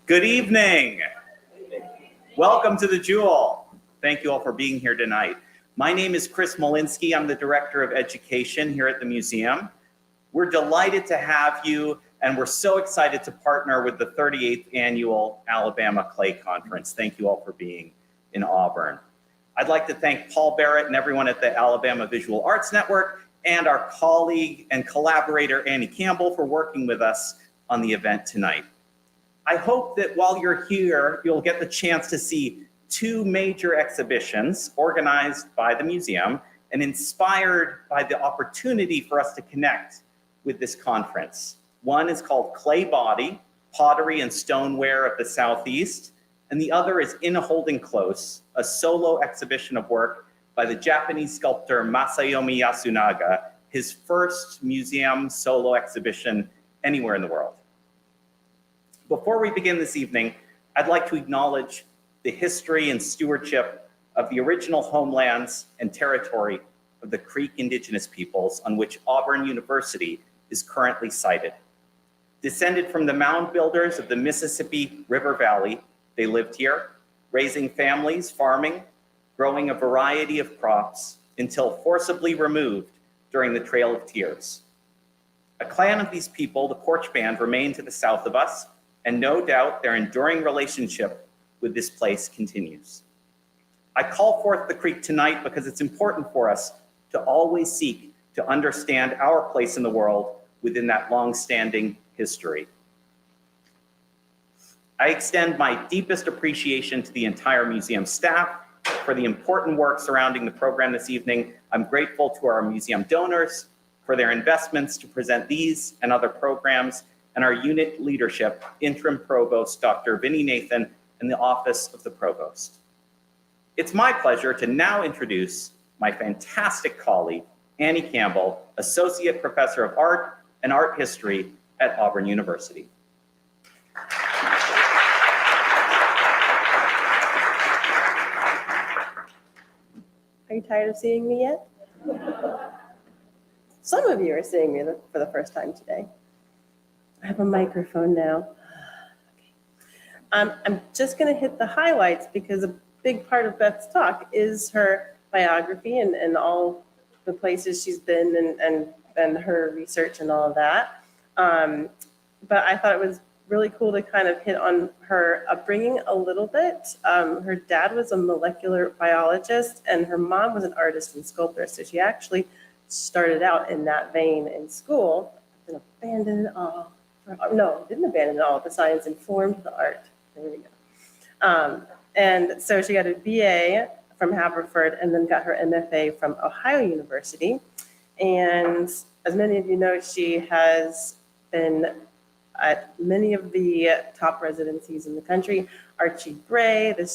Good evening. Welcome to the Jewel. Thank you all for being here tonight. My name is Chris Molinsky. I'm the Director of Education here at the museum. We're delighted to have you, and we're so excited to partner with the 38th Annual Alabama Clay Conference. Thank you all for being in Auburn. I'd like to thank Paul Barrett and everyone at the Alabama Visual Arts Network and our colleague and collaborator, Annie Campbell, for working with us on the event tonight. I hope that while you're here, you'll get the chance to see two major exhibitions organized by the museum and inspired by the opportunity for us to connect with this conference. One is called Clay Body, Pottery and Stoneware of the Southeast, and the other is In Holding Close, a solo exhibition of work by the Japanese sculptor Masayomi Yasunaga, his first museum solo exhibition anywhere in the world. Before we begin this evening, I'd like to acknowledge the history and stewardship of the original homelands and territory of the Creek Indigenous peoples on which Auburn University is currently sited. Descended from the mound builders of the Mississippi River Valley, they lived here, raising families, farming, growing a variety of crops until forcibly removed during the Trail of Tears. A clan of these people, the Porch Band, remain to the south of us, and no doubt their enduring relationship with this place continues. I call forth the Creek tonight because it's important for us to always seek to understand our place in the world within that long-standing history. I extend my deepest appreciation to the entire museum staff for the important work surrounding the program this evening. I'm grateful to our museum donors for their investments to present these and other programs, and our unit leadership, Interim Provost Dr. Vinnie Nathan, and the Office of the Provost. It's my pleasure to now introduce my fantastic colleague, Annie Campbell, Associate Professor of Art and Art History at Auburn University. Are you tired of seeing me yet? Some of you are seeing me for the first time today. I have a microphone now. Okay. I'm just going to hit the highlights because a big part of Beth's talk is her biography and all the places she's been and her research and all of that. But I thought it was really cool to kind of hit on her upbringing a little bit. Her dad was a molecular biologist and her mom was an artist and sculptor. So she actually started out in that vein in school and abandoned it all. No, didn't abandon it all. The science informed the art. There we go. And so she got a BA from Haverford and then got her MFA from Ohio University. And as many of you know, she has been at many of the top residencies in the country. Archie Bray, the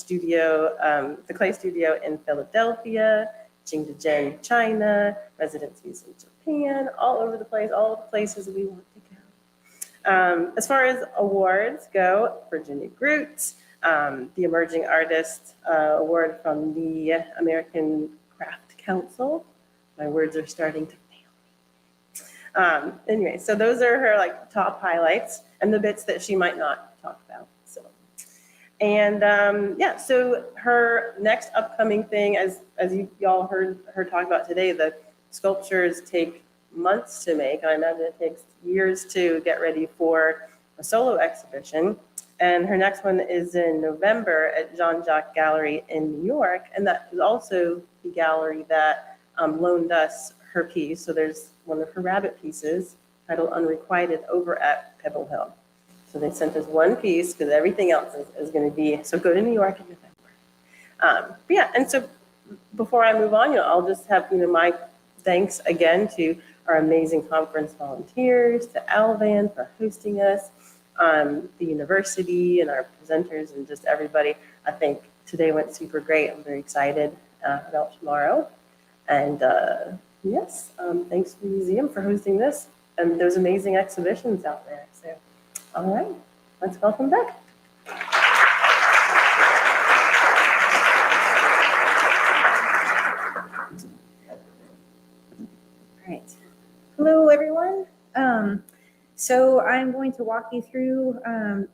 Clay Studio in Philadelphia, Jingdezhen, China, residencies in Japan, all over the place, all the places we want to go. As far as awards go, Virginia Groot, the Emerging Artist Award from the American Craft Council. My words are starting to fail me. Anyway, so those are her like top highlights and the bits that she might not talk about. So, and yeah, so her next upcoming thing, as y'all heard her talk about today, the sculptures take months to make. I imagine it takes years to get ready for a solo exhibition. And her next one is in November at Jean-Jacques Gallery in New York. And that is also the gallery that loaned us her piece. So there's one of her rabbit pieces titled Unrequited over at Pebble Hill. So they sent us one piece because everything else is going to be, so go to New York in November. But yeah, and so before I move on, I'll just have, my thanks again to our amazing conference volunteers, to Alvan for hosting us, the university and our presenters and just everybody. I think today went super great. I'm very excited about tomorrow. And yes, thanks to the museum for hosting this and those amazing exhibitions out there. So, all right, let's welcome Beck. All right. Hello, everyone. So I'm going to walk you through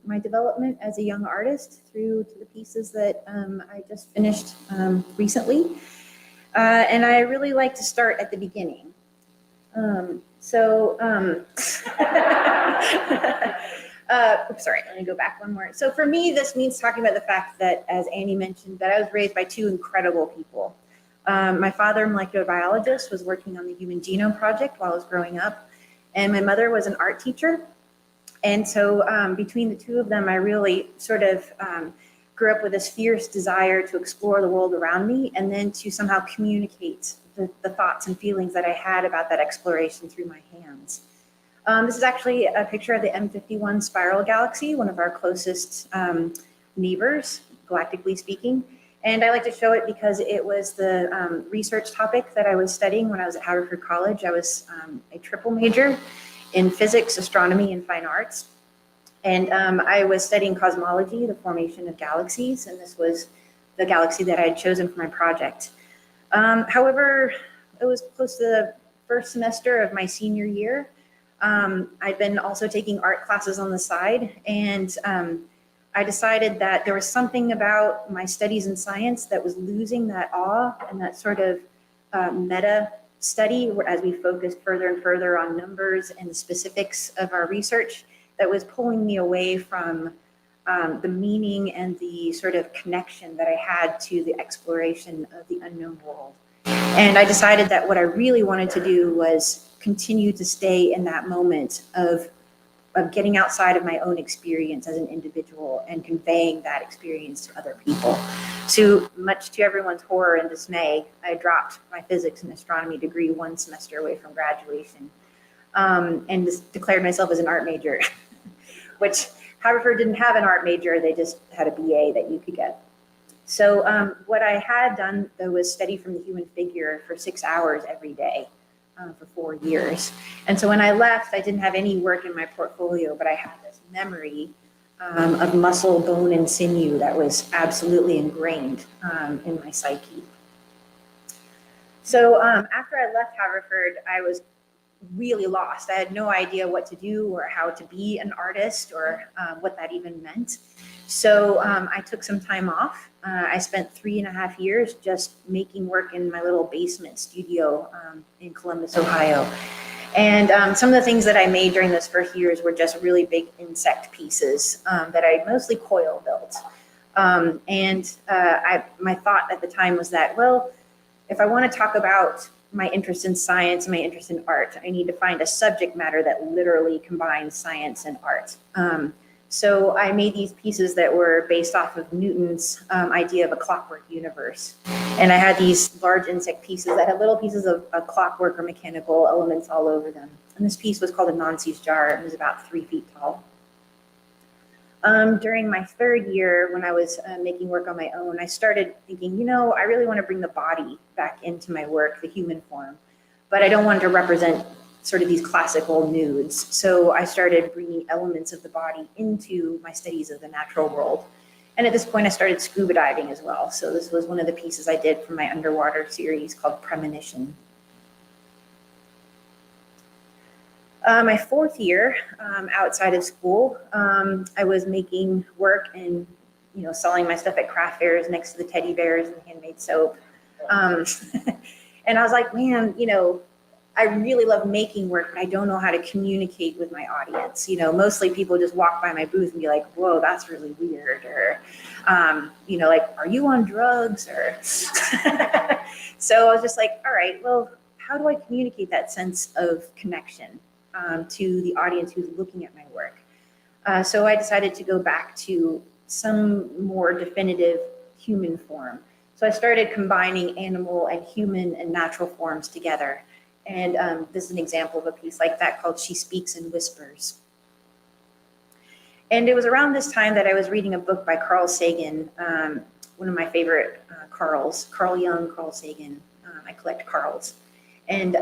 my development as a young artist through to the pieces that I just finished recently. And I really like to start at the beginning. Sorry, let me go back one more. So for me, this means talking about the fact that, as Annie mentioned, that I was raised by two incredible people. My father, a molecular biologist, was working on the Human Genome Project while I was growing up. And my mother was an art teacher. And so between the two of them, I really sort of grew up with this fierce desire to explore the world around me and then to somehow communicate the thoughts and feelings that I had about that exploration through my hands. This is actually a picture of the M51 spiral galaxy, one of our closest neighbors, galactically speaking. And I like to show it because it was the research topic that I was studying when I was at Haverford College. I was a triple major in physics, astronomy, and fine arts. And I was studying cosmology, the formation of galaxies, and this was the galaxy that I had chosen for my project. However, it was close to the first semester of my senior year. I'd been also taking art classes on the side, and I decided that there was something about my studies in science that was losing that awe and that sort of meta study as we focused further and further on numbers and the specifics of our research that was pulling me away from the meaning and the sort of connection that I had to the exploration of the unknown world. And I decided that what I really wanted to do was continue to stay in that moment of getting outside of my own experience as an individual and conveying that experience to other people. So much to everyone's horror and dismay, I dropped my physics and astronomy degree one semester away from graduation and just declared myself as an art major, which Haverford didn't have an art major, they just had a BA that you could get. So what I had done, though, was study from the human figure for 6 hours every day. For 4 years. And so when I left, I didn't have any work in my portfolio, but I had this memory of muscle, bone, and sinew that was absolutely ingrained in my psyche. So after I left Haverford, I was really lost. I had no idea what to do or how to be an artist or what that even meant. So I took some time off. I spent 3.5 years just making work in my little basement studio in Columbus, Ohio. And some of the things that I made during those first years were just really big insect pieces that I mostly coil built. My thought at the time was that, well, if I want to talk about my interest in science, my interest in art, I need to find a subject matter that literally combines science and art. So I made these pieces that were based off of Newton's idea of a clockwork universe. And I had these large insect pieces that had little pieces of clockwork or mechanical elements all over them. And this piece was called a Nancy's jar. It was about 3 feet tall. During my third year, when I was making work on my own, I started thinking, I really want to bring the body back into my work, the human form, but I don't want to represent sort of these classical nudes. So I started bringing elements of the body into my studies of the natural world. And at this point, I started scuba diving as well. So this was one of the pieces I did from my underwater series called Premonition. My fourth year outside of school, I was making work and selling my stuff at craft fairs next to the teddy bears and handmade soap. And I was like, man, I really love making work, but I don't know how to communicate with my audience. Mostly people just walk by my booth and be like, whoa, that's really weird. Or, like, are you on drugs? Or so I was just like, all right, well, how do I communicate that sense of connection to the audience who's looking at my work? So I decided to go back to some more definitive human form. So I started combining animal and human and natural forms together. And this is an example of a piece like that called She Speaks in Whispers. And it was around this time that I was reading a book by Carl Sagan, one of my favorite Carls, Carl Jung, Carl Sagan. I collect Carls. And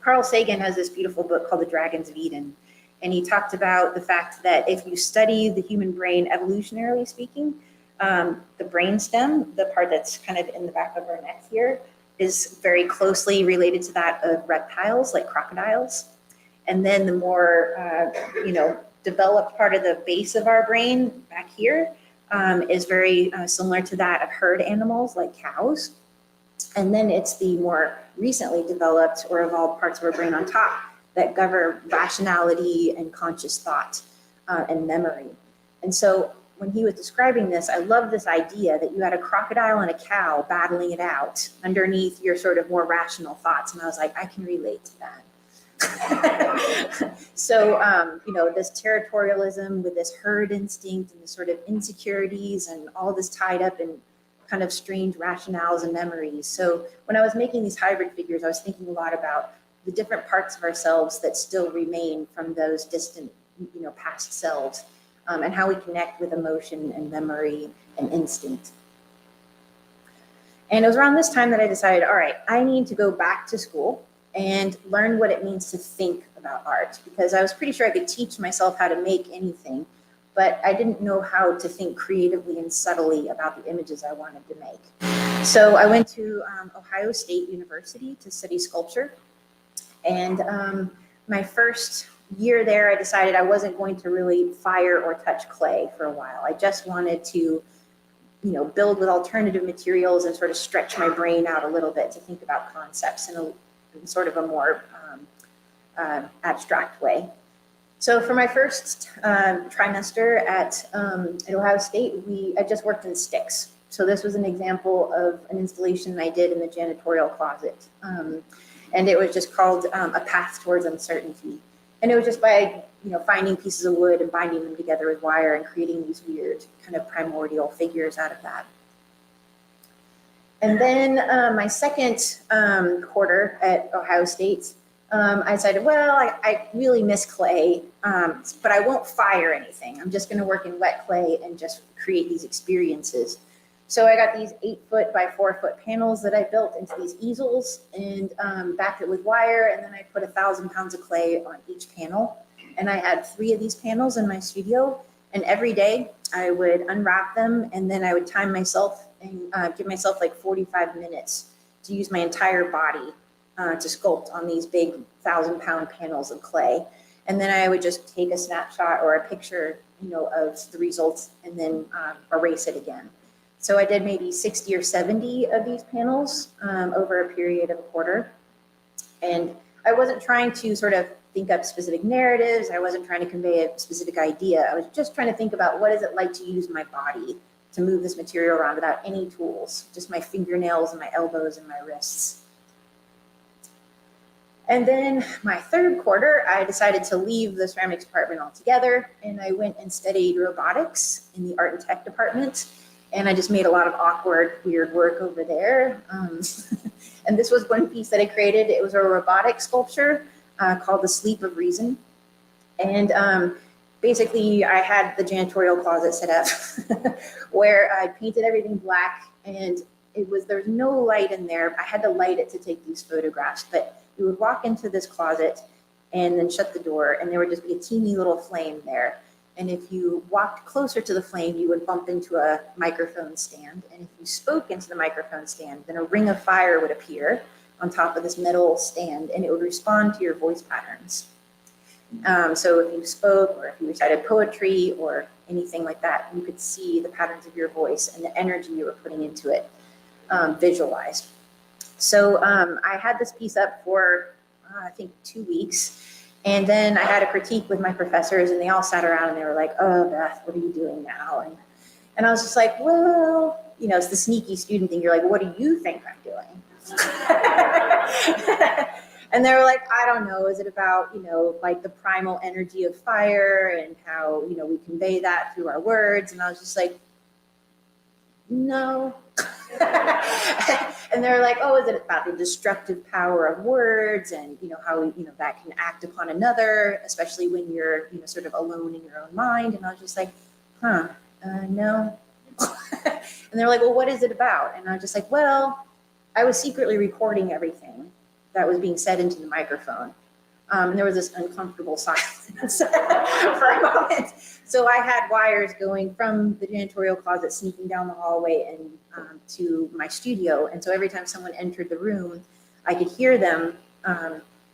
Carl Sagan has this beautiful book called The Dragons of Eden. And he talked about the fact that if you study the human brain evolutionarily speaking, the brainstem, the part that's kind of in the back of our neck here, is very closely related to that of reptiles like crocodiles. And then the more, developed part of the base of our brain back here is very similar to that of herd animals like cows. And then it's the more recently developed or evolved parts of our brain on top that govern rationality and conscious thought and memory. And so when he was describing this, I love this idea that you had a crocodile and a cow battling it out underneath your sort of more rational thoughts. And I was like, I can relate to that. So, this territorialism with this herd instinct and the sort of insecurities and all this tied up in kind of strange rationales and memories. So when I was making these hybrid figures, I was thinking a lot about the different parts of ourselves that still remain from those distant, past selves. And how we connect with emotion and memory and instinct. And it was around this time that I decided, all right, I need to go back to school and learn what it means to think about art, because I was pretty sure I could teach myself how to make anything, but I didn't know how to think creatively and subtly about the images I wanted to make. So I went to Ohio State University to study sculpture. And my first year there, I decided I wasn't going to really fire or touch clay for a while. I just wanted to, build with alternative materials and sort of stretch my brain out a little bit to think about concepts in sort of a more abstract way. So for my first trimester at Ohio State, I just worked in sticks. So this was an example of an installation I did in the janitorial closet. And it was just called A Path Towards Uncertainty. And it was just by, finding pieces of wood and binding them together with wire and creating these weird kind of primordial figures out of that. And then my second quarter at Ohio State, I decided, well, I really miss clay, but I won't fire anything. I'm just going to work in wet clay and just create these experiences. So I got these 8-foot by 4-foot panels that I built into these easels and backed it with wire. And then I put 1,000 pounds of clay on each panel. And I had 3 of these panels in my studio. And every day I would unwrap them and then I would time myself and give myself like 45 minutes to use my entire body to sculpt on these big 1,000-pound panels of clay. And then I would just take a snapshot or a picture, of the results and then erase it again. So I did maybe 60 or 70 of these panels over a period of a quarter. And I wasn't trying to sort of think up specific narratives. I wasn't trying to convey a specific idea. I was just trying to think about what is it like to use my body to move this material around without any tools, just my fingernails and my elbows and my wrists. And then my third quarter, I decided to leave the ceramics department altogether. And I went and studied robotics in the art and tech department. And I just made a lot of awkward, weird work over there. And this was one piece that I created. It was a robotic sculpture called The Sleep of Reason. And basically, I had the janitorial closet set up where I painted everything black. And there's no light in there. I had to light it to take these photographs. But you would walk into this closet and then shut the door. And there would just be a teeny little flame there. And if you walked closer to the flame, you would bump into a microphone stand. And if you spoke into the microphone stand, then a ring of fire would appear on top of this metal stand, and it would respond to your voice patterns. So if you spoke, or if you recited poetry or anything like that, you could see the patterns of your voice and the energy you were putting into it visualized. So I had this piece up for, I think, 2 weeks. And then I had a critique with my professors, and they all sat around and they were like, "Oh, Beth, what are you doing now?" And I was just like, well, it's the sneaky student thing. You're like, "What do you think I'm doing?" And they were like, "I don't know. Is it about, like the primal energy of fire and how, we convey that through our words?" And I was just like, "No." And they're like, "Oh, is it about the destructive power of words and, how, that can act upon another, especially when you're, sort of alone in your own mind?" And I was just like, no. And they're like, "Well, what is it about?" And I was just like, well, I was secretly recording everything that was being said into the microphone. And there was this uncomfortable silence for a moment. So I had wires going from the janitorial closet, sneaking down the hallway and to my studio. And so every time someone entered the room, I could hear them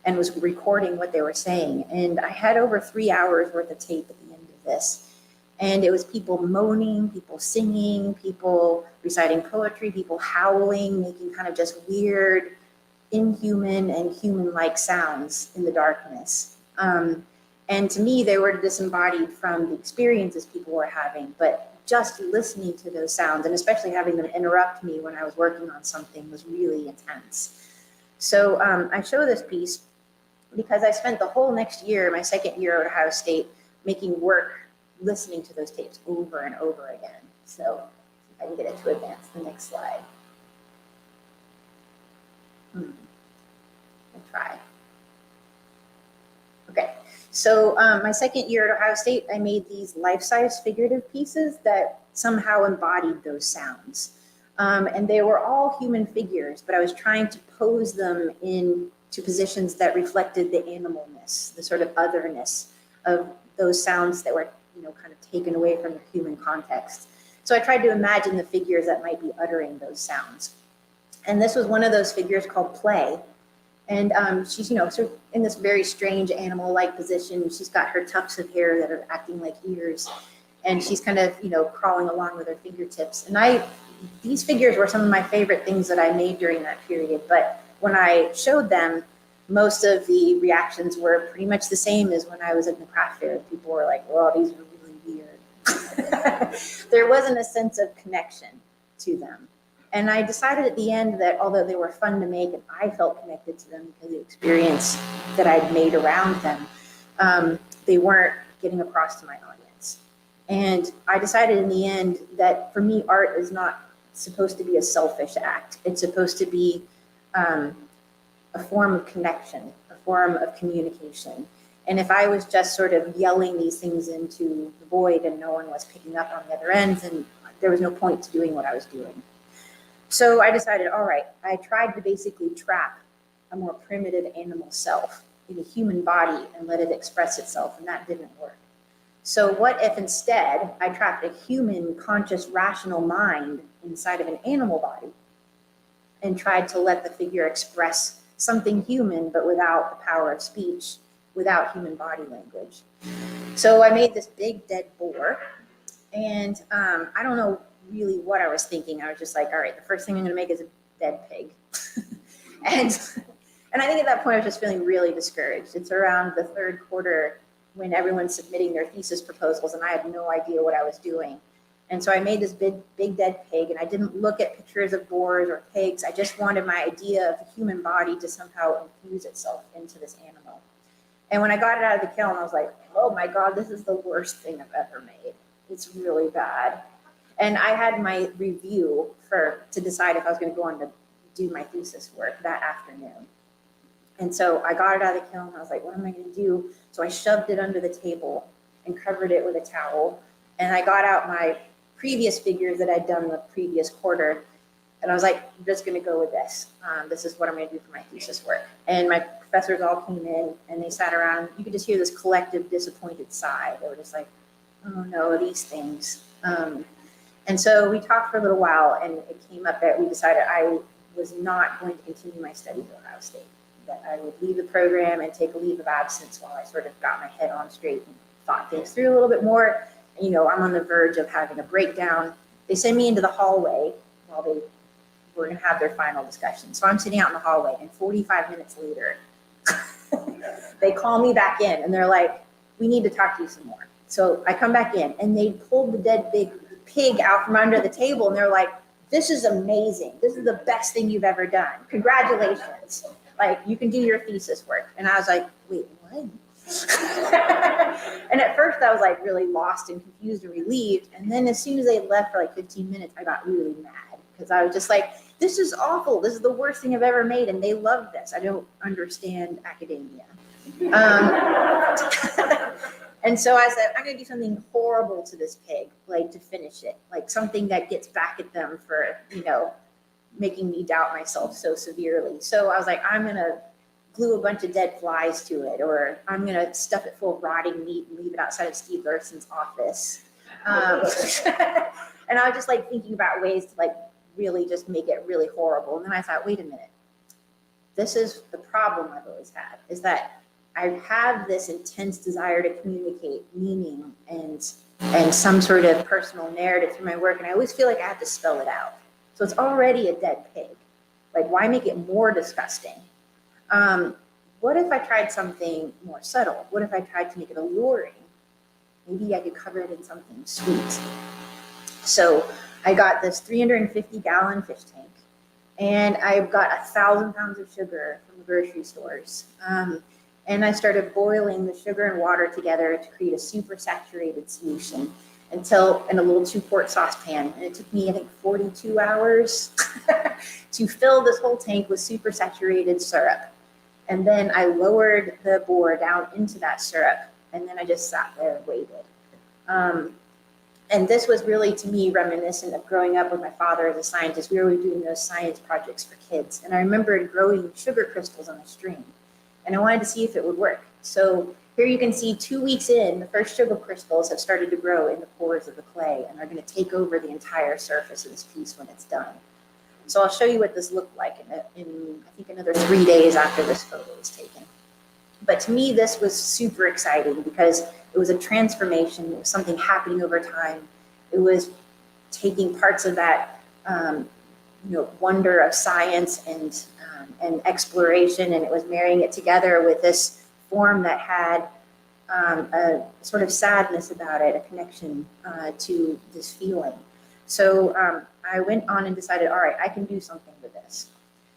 and was recording what they were saying. And I had over 3 hours worth of tape at the end of this. And it was people moaning, people singing, people reciting poetry, people howling, making kind of just weird, inhuman and human-like sounds in the darkness. And to me, they were disembodied from the experiences people were having, but just listening to those sounds, and especially having them interrupt me when I was working on something, was really intense. So I show this piece because I spent the whole next year, my second year at Ohio State, making work listening to those tapes over and over again. So if I can get it to advance the next slide. I'll try. Okay, so my second year at Ohio State, I made these life-size figurative pieces that somehow embodied those sounds. And they were all human figures, but I was trying to pose them into positions that reflected the animalness, the sort of otherness of those sounds that were, kind of taken away from the human context. So I tried to imagine the figures that might be uttering those sounds. And this was one of those figures called Play. And she's, sort of in this very strange animal-like position. She's got her tufts of hair that are acting like ears. And she's kind of, crawling along with her fingertips. And these figures were some of my favorite things that I made during that period. But when I showed them, most of the reactions were pretty much the same as when I was at the craft fair. People were like, "Well, these are really weird." There wasn't a sense of connection to them. And I decided at the end that although they were fun to make and I felt connected to them because of the experience that I'd made around them, they weren't getting across to my audience. And I decided in the end that for me, art is not supposed to be a selfish act. It's supposed to be a form of connection, a form of communication. And if I was just sort of yelling these things into the void and no one was picking up on the other end, then there was no point to doing what I was doing. So I decided, all right, I tried to basically trap a more primitive animal self in a human body and let it express itself, and that didn't work. So what if instead I trapped a human, conscious, rational mind inside of an animal body and tried to let the figure express something human, but without the power of speech, without human body language? So I made this big dead boar, and I don't know really what I was thinking. I was just like, all right, the first thing I'm going to make is a dead pig. and I think at that point I was just feeling really discouraged. It's around the third quarter when everyone's submitting their thesis proposals, and I had no idea what I was doing. And so I made this big dead pig, and I didn't look at pictures of boars or pigs. I just wanted my idea of the human body to somehow infuse itself into this animal. And when I got it out of the kiln, I was like, oh my God, this is the worst thing I've ever made. It's really bad. And I had my review to decide if I was going to go on to do my thesis work that afternoon. And so I got it out of the kiln. I was like, what am I going to do? So I shoved it under the table and covered it with a towel. And I got out my previous figures that I'd done the previous quarter. And I was like, I'm just going to go with this. This is what I'm going to do for my thesis work. And my professors all came in and they sat around. You could just hear this collective disappointed sigh. They were just like, oh no, these things. And so we talked for a little while, and it came up that we decided I was not going to continue my studies at Ohio State, that I would leave the program and take a leave of absence while I sort of got my head on straight and thought things through a little bit more. And, you know, I'm on the verge of having a breakdown. They send me into the hallway while they were going to have their final discussion. So I'm sitting out in the hallway, and 45 minutes later, they call me back in, and they're like, we need to talk to you some more. So I come back in, and they pulled the dead big pig out from under the table, and they're like, this is amazing. This is the best thing you've ever done. Congratulations. Like, you can do your thesis work. And I was like, wait, what? And at first I was like really lost and confused and relieved. And then as soon as they left for like 15 minutes, I got really mad because I was just like, this is awful. This is the worst thing I've ever made. And they love this. I don't understand academia. And so I said, I'm going to do something horrible to this pig, like to finish it, like something that gets back at them for, you know, making me doubt myself so severely. So I was like, I'm going to glue a bunch of dead flies to it, or I'm going to stuff it full of rotting meat and leave it outside of Steve Larson's office. And I was just like thinking about ways to like really just make it really horrible. And then I thought, wait a minute, this is the problem I've always had, is that I have this intense desire to communicate meaning and some sort of personal narrative through my work. And I always feel like I have to spell it out. So it's already a dead pig. Like, why make it more disgusting? What if I tried something more subtle? What if I tried to make it alluring? Maybe I could cover it in something sweet. So I got this 350-gallon fish tank, and I got 1,000 pounds of sugar from the grocery stores. And I started boiling the sugar and water together to create a super saturated solution until in a little 2-quart saucepan. And it took me, I think, 42 hours to fill this whole tank with super saturated syrup. And then I lowered the bore down into that syrup, and then I just sat there and waited. And this was really, to me, reminiscent of growing up with my father as a scientist. We were doing those science projects for kids. And I remember growing sugar crystals on a string. And I wanted to see if it would work. So here you can see 2 weeks in, the first sugar crystals have started to grow in the pores of the clay, and are going to take over the entire surface of this piece when it's done. So I'll show you what this looked like in I think, another 3 days after this photo was taken. But to me, this was super exciting because it was a transformation. It was something happening over time. It was taking parts of that wonder of science and exploration, and it was marrying it together with this form that had a sort of sadness about it, a connection to this feeling. So I went on and decided, all right, I can do something with this.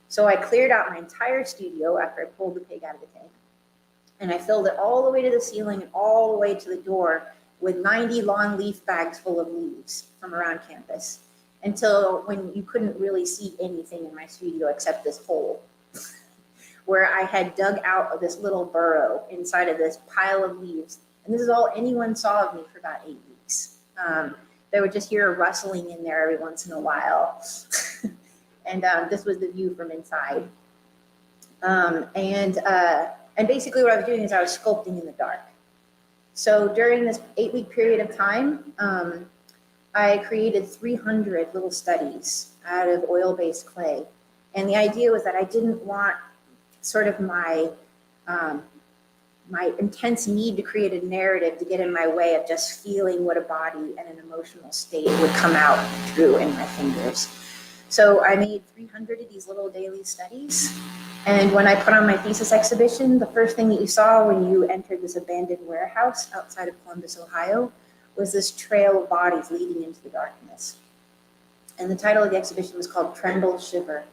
So I cleared out my entire studio after I pulled the pig out of the tank, and I filled it all the way to the ceiling and all the way to the door with 90 lawn leaf bags full of leaves from around campus, until when you couldn't really see anything in my studio except this hole where I had dug out of this little burrow inside of this pile of leaves. And this is all anyone saw of me for about 8 weeks. They would just hear a rustling in there every once in a while. And this was the view from inside. And basically what I was doing is I was sculpting in the dark. So during this 8-week period of time, I created 300 little studies out of oil-based clay. And the idea was that I didn't want sort of my intense need to create a narrative to get in my way of just feeling what a body and an emotional state would come out through in my fingers. So I made 300 of these little daily studies. And when I put on my thesis exhibition, the first thing that you saw when you entered this abandoned warehouse outside of Columbus, Ohio, was this trail of bodies leading into the darkness. And the title of the exhibition was called Tremble, Shiver.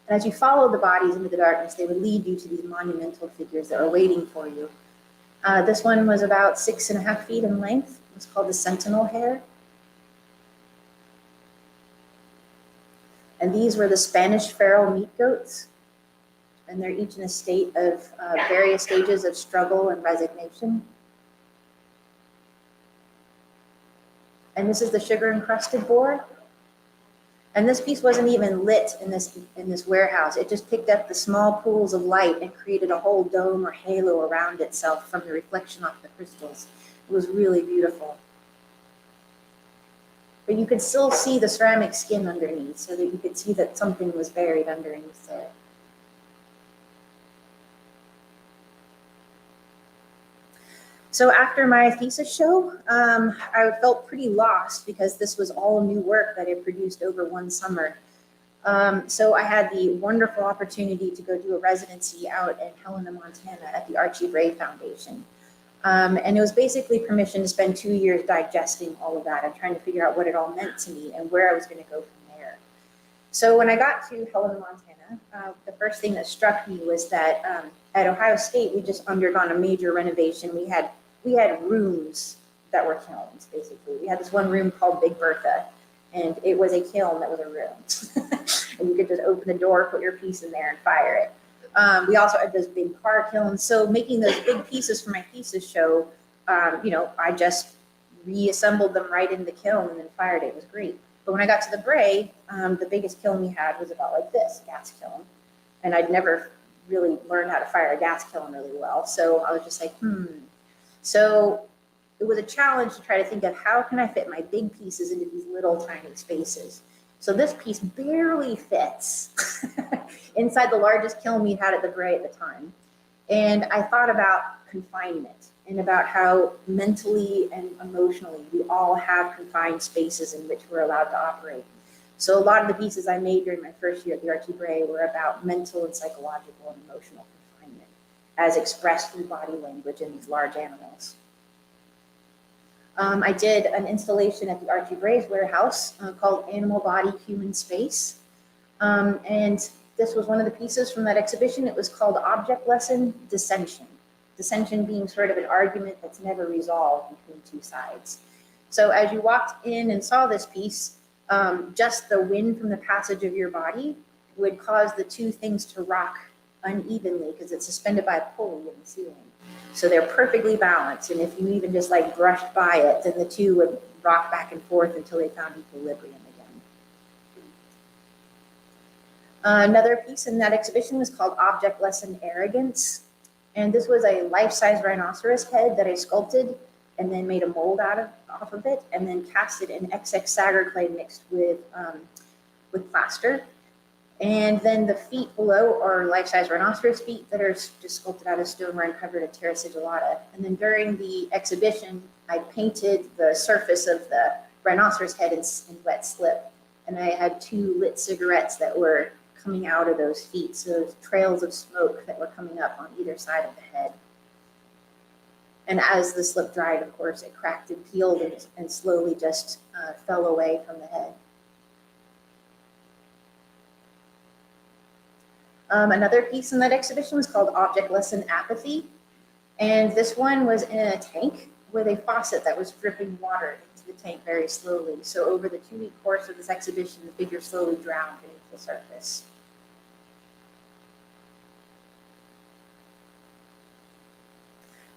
And as you followed the bodies into the darkness, they would lead you to these monumental figures that were waiting for you. This one was about 6.5 feet in length. It was called the Sentinel Hare. And these were the Spanish feral meat goats. And they're each in a state of various stages of struggle and resignation. And this is the sugar-encrusted boar. And this piece wasn't even lit in this warehouse. It just picked up the small pools of light and created a whole dome or halo around itself from the reflection off the crystals. It was really beautiful. But you could still see the ceramic skin underneath, so that you could see that something was buried underneath there. So after my thesis show, I felt pretty lost because this was all new work that I produced over one summer. So I had the wonderful opportunity to go do a residency out in Helena, Montana at the Archie Bray Foundation. And it was basically permission to spend 2 years digesting all of that and trying to figure out what it all meant to me and where I was going to go from there. So when I got to Helena, Montana, the first thing that struck me was that at Ohio State, we just undergone a major renovation. We had rooms that were kilns, basically. We had this one room called Big Bertha, and it was a kiln that was a room. And you could just open the door, put your piece in there, and fire it. We also had those big car kilns. So making those big pieces for my thesis show, I just reassembled them right in the kiln and then fired it. It was great. But when I got to the Bray, the biggest kiln we had was about like this, gas kiln. And I'd never really learned how to fire a gas kiln really well. So I was just like, So it was a challenge to try to think of how can I fit my big pieces into these little tiny spaces. So this piece barely fits inside the largest kiln we had at the Bray at the time. And I thought about confinement and about how mentally and emotionally we all have confined spaces in which we're allowed to operate. So a lot of the pieces I made during my first year at the Archie Bray were about mental and psychological and emotional confinement as expressed through body language in these large animals. I did an installation at the Archie Bray's warehouse called Animal Body, Human Space. And this was one of the pieces from that exhibition. It was called Object Lesson, Dissension. Dissension being sort of an argument that's never resolved between two sides. So as you walked in and saw this piece, just the wind from the passage of your body would cause the two things to rock unevenly because it's suspended by a pulley in the ceiling. So they're perfectly balanced. And if you even just like brushed by it, then the two would rock back and forth until they found equilibrium again. Another piece in that exhibition was called Object Lesson, Arrogance. And this was a life-size rhinoceros head that I sculpted and then made a mold off of it and then cast it in XX Sagar clay mixed with plaster. And then the feet below are life-size rhinoceros feet that are just sculpted out of stone where I covered a terra sigillata. And then during the exhibition, I painted the surface of the rhinoceros head in wet slip. And I had 2 lit cigarettes that were coming out of those feet. So trails of smoke that were coming up on either side of the head. And as the slip dried, of course, it cracked and peeled and slowly just fell away from the head. Another piece in that exhibition was called Object Lesson, Apathy. And this one was in a tank with a faucet that was dripping water into the tank very slowly. So over the 2-week course of this exhibition, the figure slowly drowned beneath the surface.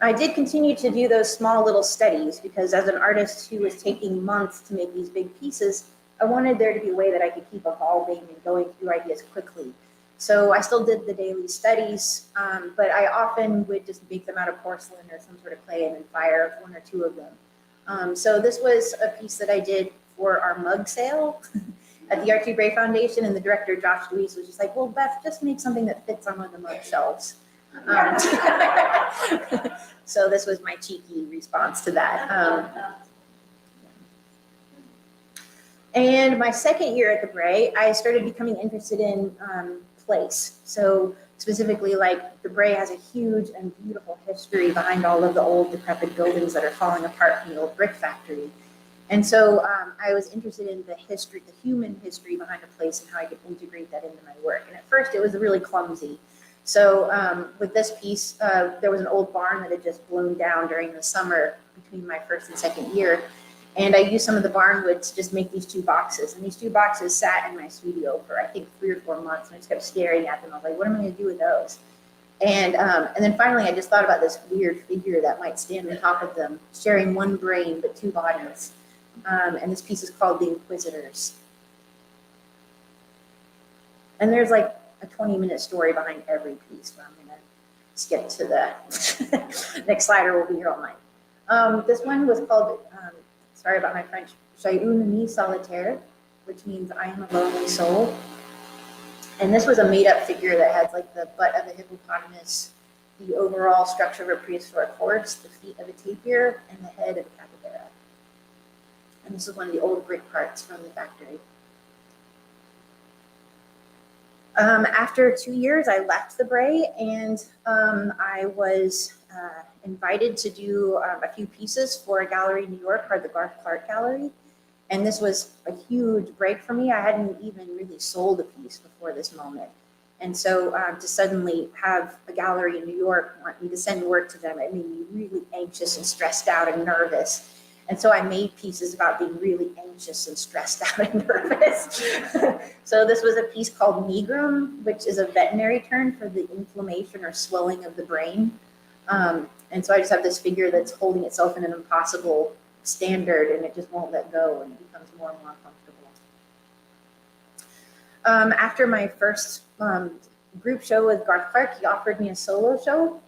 I did continue to do those small little studies because as an artist who was taking months to make these big pieces, I wanted there to be a way that I could keep evolving and going through ideas quickly. So I still did the daily studies, but I often would just make them out of porcelain or some sort of clay and then fire 1 or 2 of them. So this was a piece that I did for our mug sale at the Archie Bray Foundation, and the director, Josh Luis, was just like, well, Beth, just make something that fits on one of the mug shelves. So this was my cheeky response to that. And my second year at the Bray, I started becoming interested in place. So specifically, like the Bray has a huge and beautiful history behind all of the old decrepit buildings that are falling apart from the old brick factory. And so I was interested in the history, the human history behind a place and how I could integrate that into my work. And at first it was really clumsy. So with this piece, there was an old barn that had just blown down during the summer between my first and second year. And I used some of the barn wood to just make these 2 boxes. And these 2 boxes sat in my studio for, I think, 3 or 4 months. And I just kept staring at them. I was like, what am I going to do with those? And then finally, I just thought about this weird figure that might stand on top of them, sharing 1 brain but 2 bodies. And this piece is called The Inquisitors. And there's like a 20-minute story behind every piece. So I'm going to skip to the next slider. We'll be here all night. This one was called, sorry about my French, J'ai une amie solitaire, which means I am a lonely soul. And this was a made-up figure that had like the butt of a hippopotamus, the overall structure of a prehistoric horse, the feet of a tapir, and the head of a capybara. And this is one of the old brick parts from the factory. After 2 years, I left the Bray, and I was invited to do a few pieces for a gallery in New York called the Garth Clark Gallery. And this was a huge break for me. I hadn't even really sold a piece before this moment. And so to suddenly have a gallery in New York want me to send work to them, it made me really anxious and stressed out and nervous. And so I made pieces about being really anxious and stressed out and nervous. So this was a piece called megrim, which is a veterinary term for the inflammation or swelling of the brain. And so I just have this figure that's holding itself in an impossible standard, and it just won't let go, and it becomes more and more uncomfortable. After my first group show with Garth Clark, he offered me a solo show,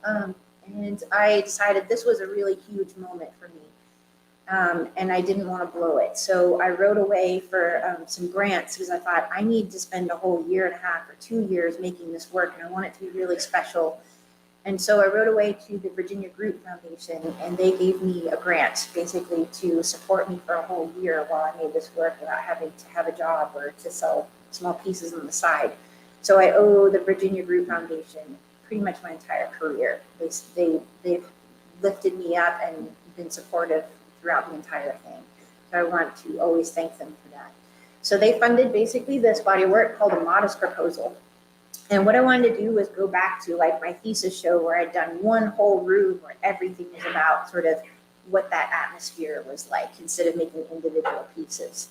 and I decided this was a really huge moment for me. And I didn't want to blow it. So I wrote away for some grants because I thought I need to spend a whole year and a half or 2 years making this work, and I want it to be really special. And so I wrote away to the Virginia Group Foundation, and they gave me a grant basically to support me for a whole year while I made this work without having to have a job or to sell small pieces on the side. So I owe the Virginia Group Foundation pretty much my entire career. They've lifted me up and been supportive throughout the entire thing. So I want to always thank them for that. So they funded basically this body of work called A Modest Proposal. And what I wanted to do was go back to like my thesis show where I'd done one whole room where everything was about sort of what that atmosphere was like instead of making individual pieces.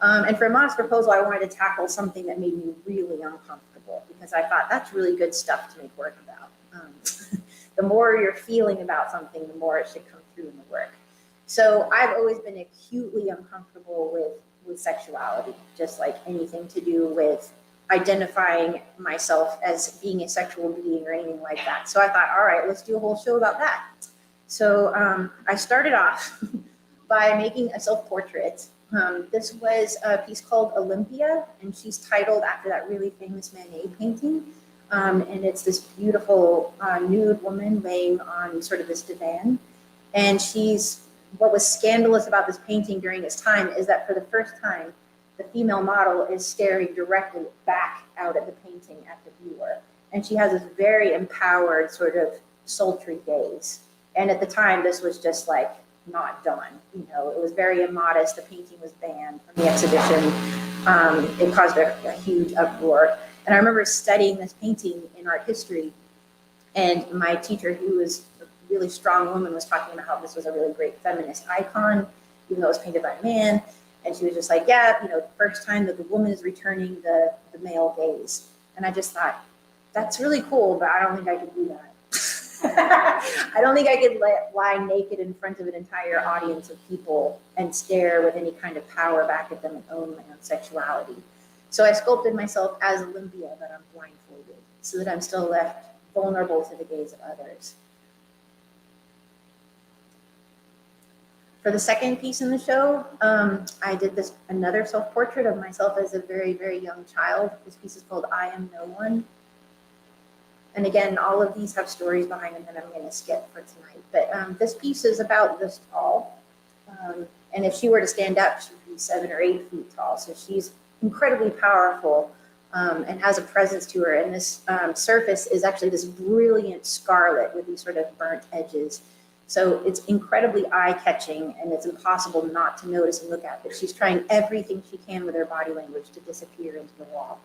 And for A Modest Proposal, I wanted to tackle something that made me really uncomfortable because I thought that's really good stuff to make work about. The more you're feeling about something, the more it should come through in the work. So I've always been acutely uncomfortable with sexuality, just like anything to do with identifying myself as being a sexual being or anything like that. So I thought, all right, let's do a whole show about that. So I started off by making a self-portrait. This was a piece called Olympia, and she's titled after that really famous Manet painting. And it's this beautiful nude woman laying on sort of this divan. And what was scandalous about this painting during its time is that for the first time, the female model is staring directly back out at the painting at the viewer. And she has this very empowered sort of sultry gaze. And at the time, this was just like not done. You know, it was very immodest. The painting was banned from the exhibition. It caused a huge uproar. And I remember studying this painting in art history. And my teacher, who was a really strong woman, was talking about how this was a really great feminist icon, even though it was painted by a man. And she was just like, yeah, you know, the first time that the woman is returning the male gaze. And I just thought, that's really cool, but I don't think I could do that. I don't think I could lie naked in front of an entire audience of people and stare with any kind of power back at them and own my own sexuality. So I sculpted myself as Olympia, but I'm blindfolded, so that I'm still left vulnerable to the gaze of others. For the second piece in the show, I did another self-portrait of myself as a very, very young child. This piece is called I Am No One. And again, all of these have stories behind them that I'm going to skip for tonight. But this piece is about this tall. And if she were to stand up, she would be 7 or 8 feet tall. So she's incredibly powerful and has a presence to her. And this surface is actually this brilliant scarlet with these sort of burnt edges. So it's incredibly eye-catching, and it's impossible not to notice and look at. But she's trying everything she can with her body language to disappear into the wall.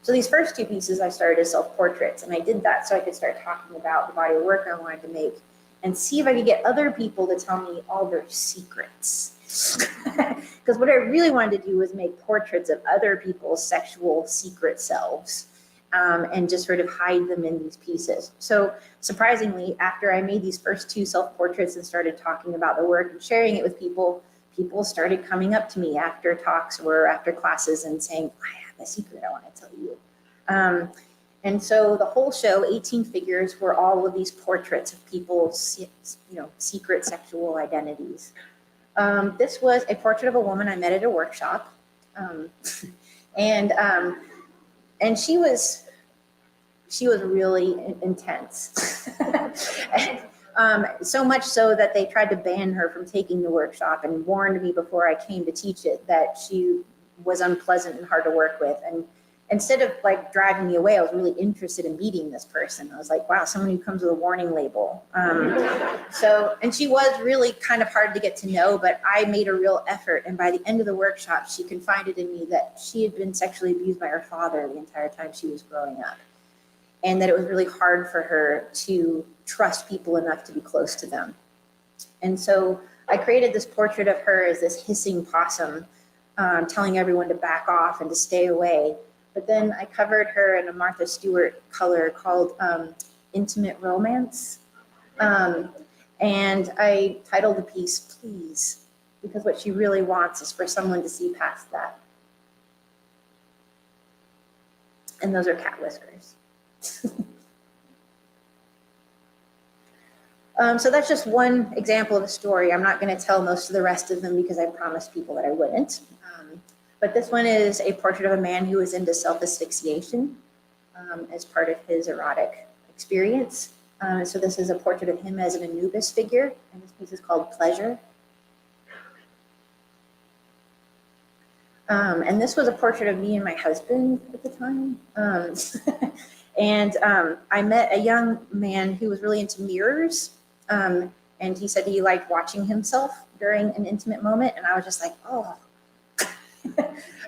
So these first 2 pieces I started as self-portraits, and I did that so I could start talking about the body of work I wanted to make and see if I could get other people to tell me all their secrets. Because what I really wanted to do was make portraits of other people's sexual secret selves. And just sort of hide them in these pieces. So surprisingly, after I made these first 2 self-portraits and started talking about the work and sharing it with people, people started coming up to me after talks or after classes and saying, I have a secret I want to tell you. And so the whole show, 18 figures, were all of these portraits of people's, secret sexual identities. This was a portrait of a woman I met at a workshop. Um, and she was really intense. And, so much so that they tried to ban her from taking the workshop and warned me before I came to teach it that she was unpleasant and hard to work with. And instead of like driving me away, I was really interested in meeting this person. I was like, wow, someone who comes with a warning label. And she was really kind of hard to get to know, but I made a real effort. And by the end of the workshop, she confided in me that she had been sexually abused by her father the entire time she was growing up. And that it was really hard for her to trust people enough to be close to them. And so I created this portrait of her as this hissing possum, telling everyone to back off and to stay away. But then I covered her in a Martha Stewart color called Intimate Romance. And I titled the piece, Please, because what she really wants is for someone to see past that. And those are cat whiskers. So that's just one example of a story. I'm not going to tell most of the rest of them because I promised people that I wouldn't. But this one is a portrait of a man who is into self-asphyxiation as part of his erotic experience. So this is a portrait of him as an Anubis figure, and this piece is called Pleasure. And this was a portrait of me and my husband at the time. And I met a young man who was really into mirrors. And he said he liked watching himself during an intimate moment. And I was just like, oh,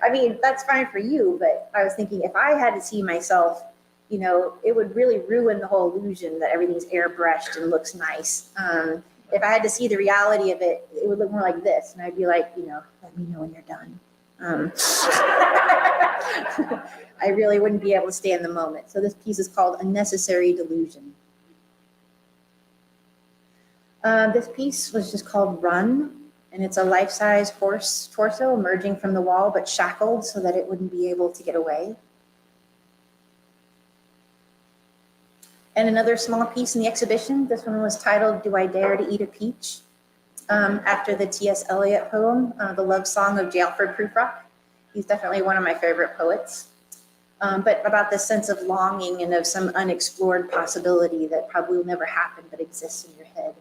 I mean, that's fine for you. But I was thinking if I had to see myself, it would really ruin the whole illusion that everything's airbrushed and looks nice. If I had to see the reality of it, it would look more like this. And I'd be like, let me know when you're done. I really wouldn't be able to stay in the moment. So this piece is called A Necessary Delusion. This piece was just called Run, and it's a life-size horse torso emerging from the wall, but shackled so that it wouldn't be able to get away. And another small piece in the exhibition, this one was titled Do I Dare to Eat a Peach? After the T.S. Eliot poem, The Love Song of Jalford Prufrock. He's definitely one of my favorite poets. But about this sense of longing and of some unexplored possibility that probably will never happen but exists in your head.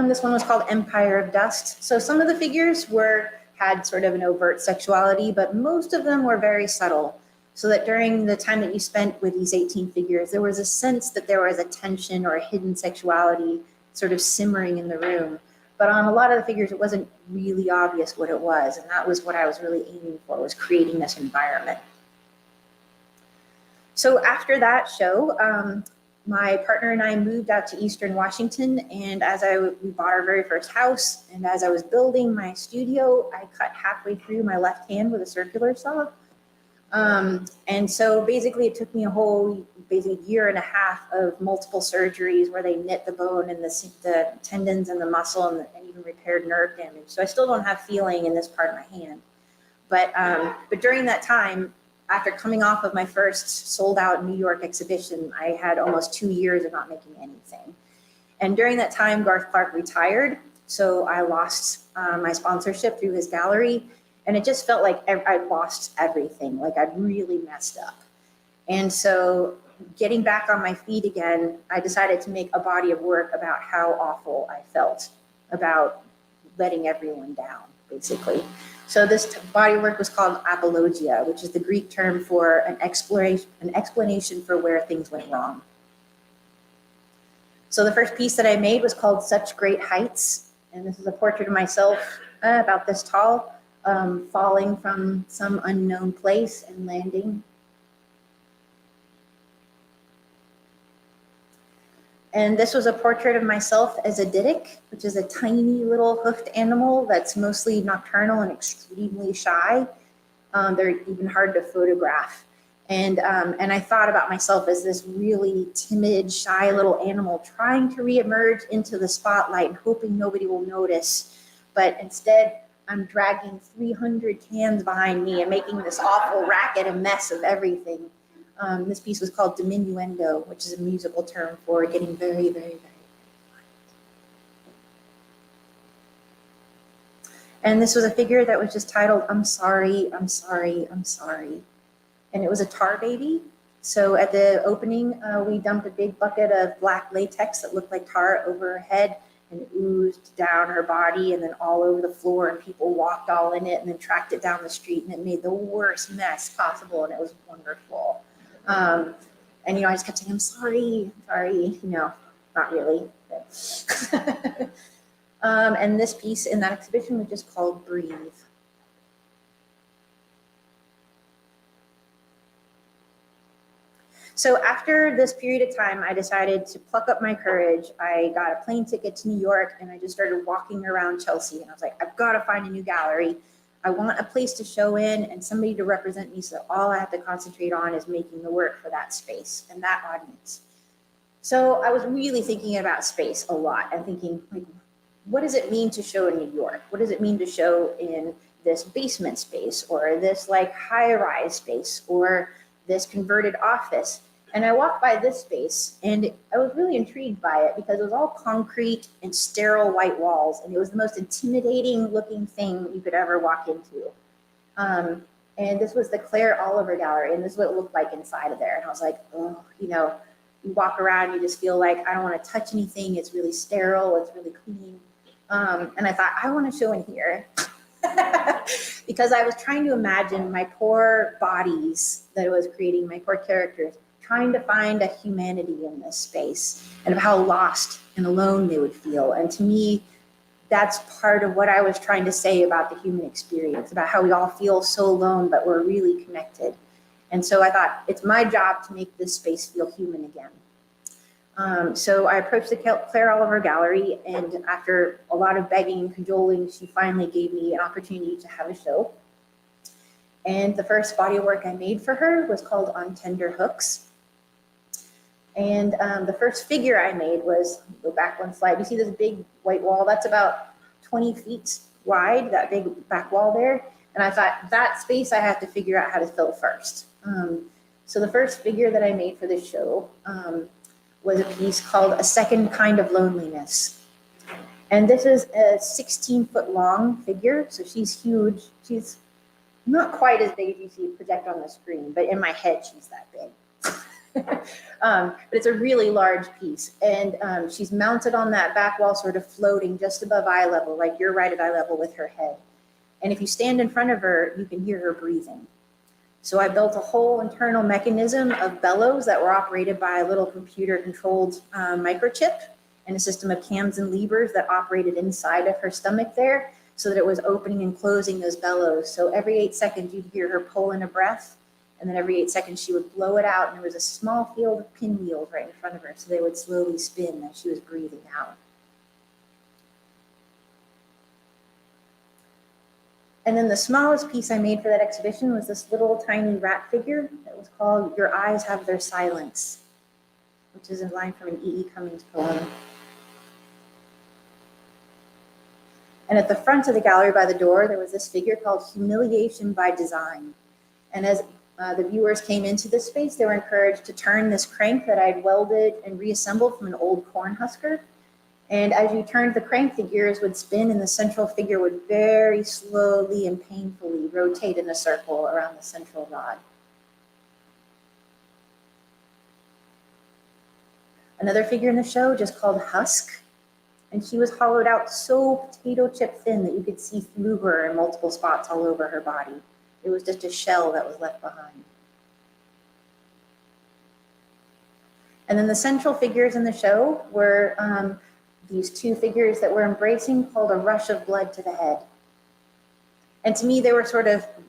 This one was called Empire of Dust. So some of the figures had sort of an overt sexuality, but most of them were very subtle. So that during the time that you spent with these 18 figures, there was a sense that there was a tension or a hidden sexuality sort of simmering in the room. But on a lot of the figures, it wasn't really obvious what it was. And that was what I was really aiming for, was creating this environment. So after that show, my partner and I moved out to Eastern Washington. And we bought our very first house. And as I was building my studio, I cut halfway through my left hand with a circular saw. And so basically it took me basically year and a half of multiple surgeries where they knit the bone and the tendons and the muscle and even repaired nerve damage. So I still don't have feeling in this part of my hand. But during that time, after coming off of my first sold out New York exhibition, I had almost 2 years of not making anything. And during that time, Garth Clark retired. So I lost my sponsorship through his gallery. And it just felt like I'd lost everything, like I'd really messed up. And so getting back on my feet again, I decided to make a body of work about how awful I felt about letting everyone down, basically. So this body of work was called apologia, which is the Greek term for an explanation for where things went wrong. So the first piece that I made was called Such Great Heights. And this is a portrait of myself about this tall, falling from some unknown place and landing. And this was a portrait of myself as a Didic, which is a tiny little hoofed animal that's mostly nocturnal and extremely shy. They're even hard to photograph. And I thought about myself as this really timid, shy little animal trying to reemerge into the spotlight and hoping nobody will notice. But instead, I'm dragging 300 cans behind me and making this awful racket, a mess of everything. This piece was called diminuendo, which is a musical term for getting very, very, very. And this was a figure that was just titled, I'm sorry, I'm sorry, I'm sorry. And it was a tar baby. So at the opening, we dumped a big bucket of black latex that looked like tar over her head, and it oozed down her body and then all over the floor, and people walked all in it and then tracked it down the street, and it made the worst mess possible, and it was wonderful. And, you know, I just kept saying, I'm sorry, not really. And this piece in that exhibition was just called Breathe. So after this period of time, I decided to pluck up my courage. I got a plane ticket to New York, and I just started walking around Chelsea. And I was like, I've got to find a new gallery. I want a place to show in and somebody to represent me, so all I have to concentrate on is making the work for that space and that audience. So I was really thinking about space a lot and thinking, like, what does it mean to show in New York? What does it mean to show in this basement space, or this like high-rise space, or this converted office? And I walked by this space, and I was really intrigued by it because it was all concrete and sterile white walls, and it was the most intimidating looking thing you could ever walk into. And this was the Claire Oliver Gallery, and this is what it looked like inside of there. And I was like, oh, you know, you walk around, you just feel like, I don't want to touch anything. It's really sterile, it's really clean. And I thought, I want to show in here. Because I was trying to imagine my poor bodies that I was creating, my poor characters, trying to find a humanity in this space and of how lost and alone they would feel. And to me, that's part of what I was trying to say about the human experience, about how we all feel so alone, but we're really connected. And so I thought, it's my job to make this space feel human again. So I approached the Claire Oliver Gallery, and after a lot of begging and cajoling, she finally gave me an opportunity to have a show. And the first body of work I made for her was called On Tender Hooks. And the first figure I made was, go back one slide, you see this big white wall? That's about 20 feet wide, that big back wall there. And I thought, that space I have to figure out how to fill first. So the first figure that I made for this show was a piece called A Second Kind of Loneliness. And this is a 16-foot long figure, so she's huge. She's not quite as big as you see it project on the screen, but in my head, she's that big. But it's a really large piece. And she's mounted on that back wall, sort of floating just above eye level, like you're right at eye level with her head. And if you stand in front of her, you can hear her breathing. So I built a whole internal mechanism of bellows that were operated by a little computer-controlled microchip and a system of cams and levers that operated inside of her stomach there, so that it was opening and closing those bellows. So every 8 seconds, you'd hear her pull in a breath, and then every 8 seconds, she would blow it out, and there was a small field of pinwheels right in front of her, so they would slowly spin as she was breathing out. And then the smallest piece I made for that exhibition was this little tiny rat figure that was called Your Eyes Have Their Silence, which is a line from an E.E. Cummings poem. And at the front of the gallery by the door, there was this figure called Humiliation by Design. And as the viewers came into this space, they were encouraged to turn this crank that I'd welded and reassembled from an old corn husker. And as you turned the crank, the gears would spin, and the central figure would very slowly and painfully rotate in a circle around the central rod. Another figure in the show just called Husk, and she was hollowed out so potato chip thin that you could see through her in multiple spots all over her body. It was just a shell that was left behind. And then the central figures in the show were these two figures that we're embracing, called A Rush of Blood to the Head. And to me, they were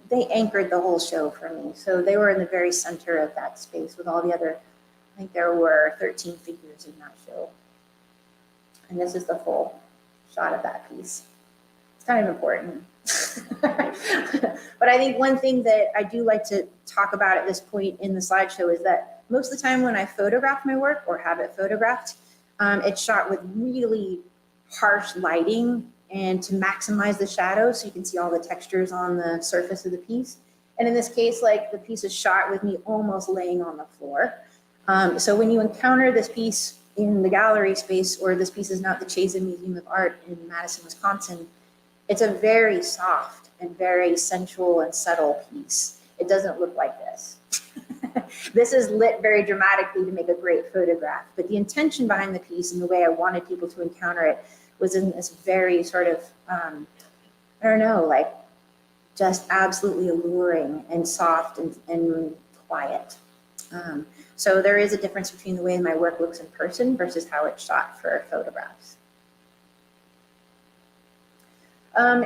they anchored the whole show for me. So they were in the very center of that space with all the other, I think there were 13 figures in that show. And this is the full shot of that piece. It's kind of important. But I think one thing that I do like to talk about at this point in the slideshow is that most of the time when I photograph my work or have it photographed, it's shot with really harsh lighting and to maximize the shadows so you can see all the textures on the surface of the piece. And in this case, like the piece is shot with me almost laying on the floor. So when you encounter this piece in the gallery space, or this piece is now at the Chazen Museum of Art in Madison, Wisconsin, it's a very soft and very sensual and subtle piece. It doesn't look like this. This is lit very dramatically to make a great photograph, but the intention behind the piece and the way I wanted people to encounter it was in this very sort of, I don't know, like just absolutely alluring and soft and quiet. So there is a difference between the way my work looks in person versus how it's shot for photographs.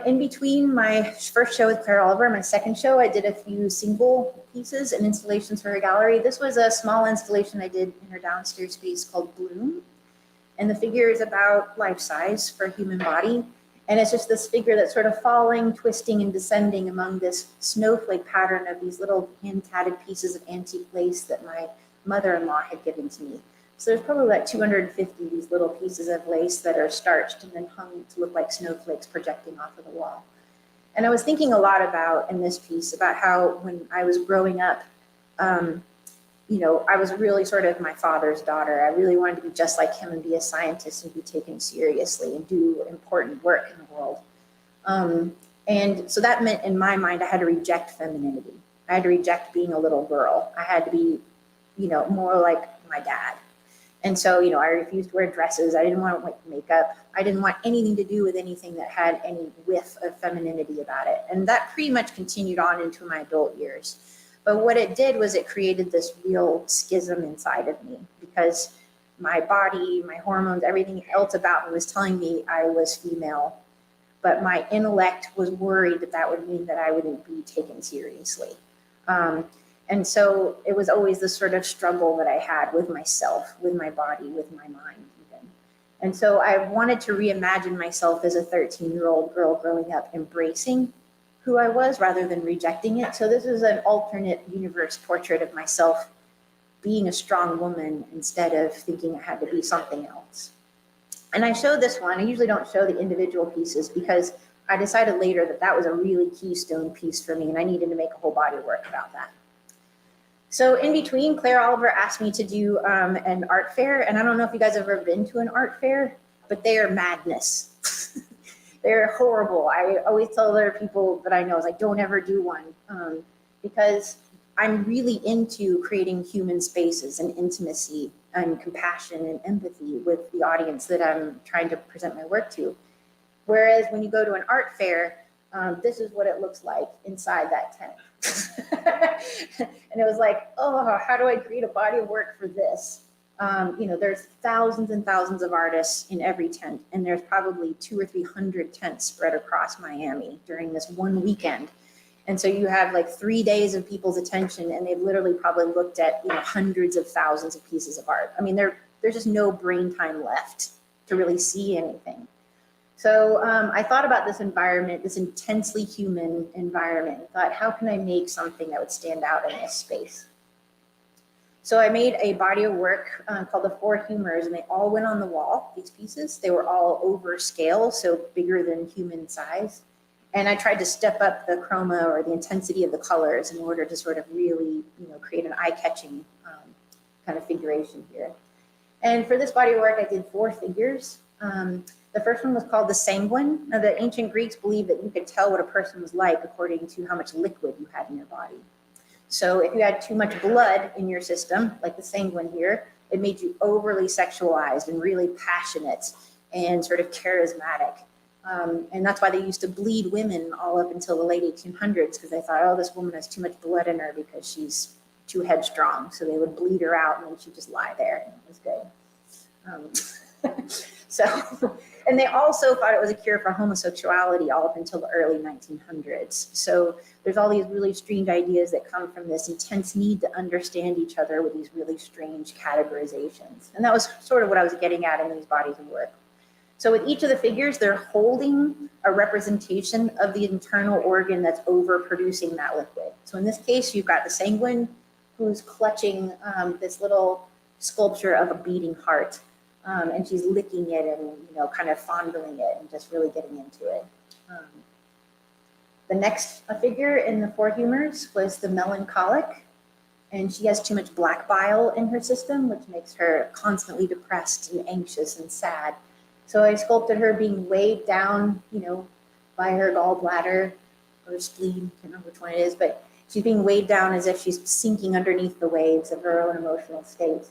In between my first show with Claire Oliver and my second show, I did a few single pieces and installations for her gallery. This was a small installation I did in her downstairs space called Bloom. And the figure is about life size for a human body. And it's just this figure that's sort of falling, twisting, and descending among this snowflake pattern of these little hand-tatted pieces of antique lace that my mother-in-law had given to me. So there's probably like 250 of these little pieces of lace that are starched and then hung to look like snowflakes projecting off of the wall. And I was thinking a lot about, in this piece, about how when I was growing up, you know, I was really sort of my father's daughter. I really wanted to be just like him and be a scientist and be taken seriously and do important work in the world. And so that meant in my mind, I had to reject femininity. I had to reject being a little girl. I had to be, you know, more like my dad. And so, you know, I refused to wear dresses. I didn't want to wear makeup. I didn't want anything to do with anything that had any whiff of femininity about it. And that pretty much continued on into my adult years. But what it did was it created this real schism inside of me, because my body, my hormones, everything else about me was telling me I was female. But my intellect was worried that that would mean that I wouldn't be taken seriously. And so it was always this sort of struggle that I had with myself, with my body, with my mind even. And so I wanted to reimagine myself as a 13-year-old girl growing up, embracing who I was rather than rejecting it. So this is an alternate universe portrait of myself being a strong woman instead of thinking I had to be something else. And I showed this one. I usually don't show the individual pieces because I decided later that that was a really keystone piece for me and I needed to make a whole body of work about that. So in between, Claire Oliver asked me to do an art fair. And I don't know if you guys have ever been to an art fair, but they are madness. They're horrible. I always tell other people that I know, like, don't ever do one, because I'm really into creating human spaces and intimacy and compassion and empathy with the audience that I'm trying to present my work to. Whereas when you go to an art fair, this is what it looks like inside that tent. And it was like, oh, how do I create a body of work for this? You know, there's thousands and thousands of artists in every tent, and there's probably 200 or 300 tents spread across Miami during this one weekend. And so you have like 3 days of people's attention, and they've literally probably looked at, you know, hundreds of thousands of pieces of art. I mean, there's just no brain time left to really see anything. So I thought about this environment, this intensely human environment, and thought, how can I make something that would stand out in this space? So I made a body of work called The Four Humors, and they all went on the wall, these pieces. They were all over scale, so bigger than human size. And I tried to step up the chroma or the intensity of the colors in order to sort of really, you know, create an eye-catching kind of figuration here. And for this body of work, I did 4 figures. The first one was called the Sanguine. Now, the ancient Greeks believed that you could tell what a person was like according to how much liquid you had in your body. So if you had too much blood in your system, like the sanguine here, it made you overly sexualized and really passionate and sort of charismatic. And that's why they used to bleed women all up until the late 1800s, because they thought, oh, this woman has too much blood in her because she's too headstrong. So they would bleed her out and then she'd just lie there, and it was good. And they also thought it was a cure for homosexuality all up until the early 1900s. So there's all these really strange ideas that come from this intense need to understand each other with these really strange categorizations. And that was sort of what I was getting at in these bodies of work. So with each of the figures, they're holding a representation of the internal organ that's overproducing that liquid. So in this case, you've got the sanguine who's clutching this little sculpture of a beating heart. And she's licking it and, you know, kind of fondling it and just really getting into it. The next figure in the four humors was the melancholic, and she has too much black bile in her system, which makes her constantly depressed and anxious and sad. So I sculpted her being weighed down, by her gallbladder or spleen, I don't know which one it is, but she's being weighed down as if she's sinking underneath the waves of her own emotional state,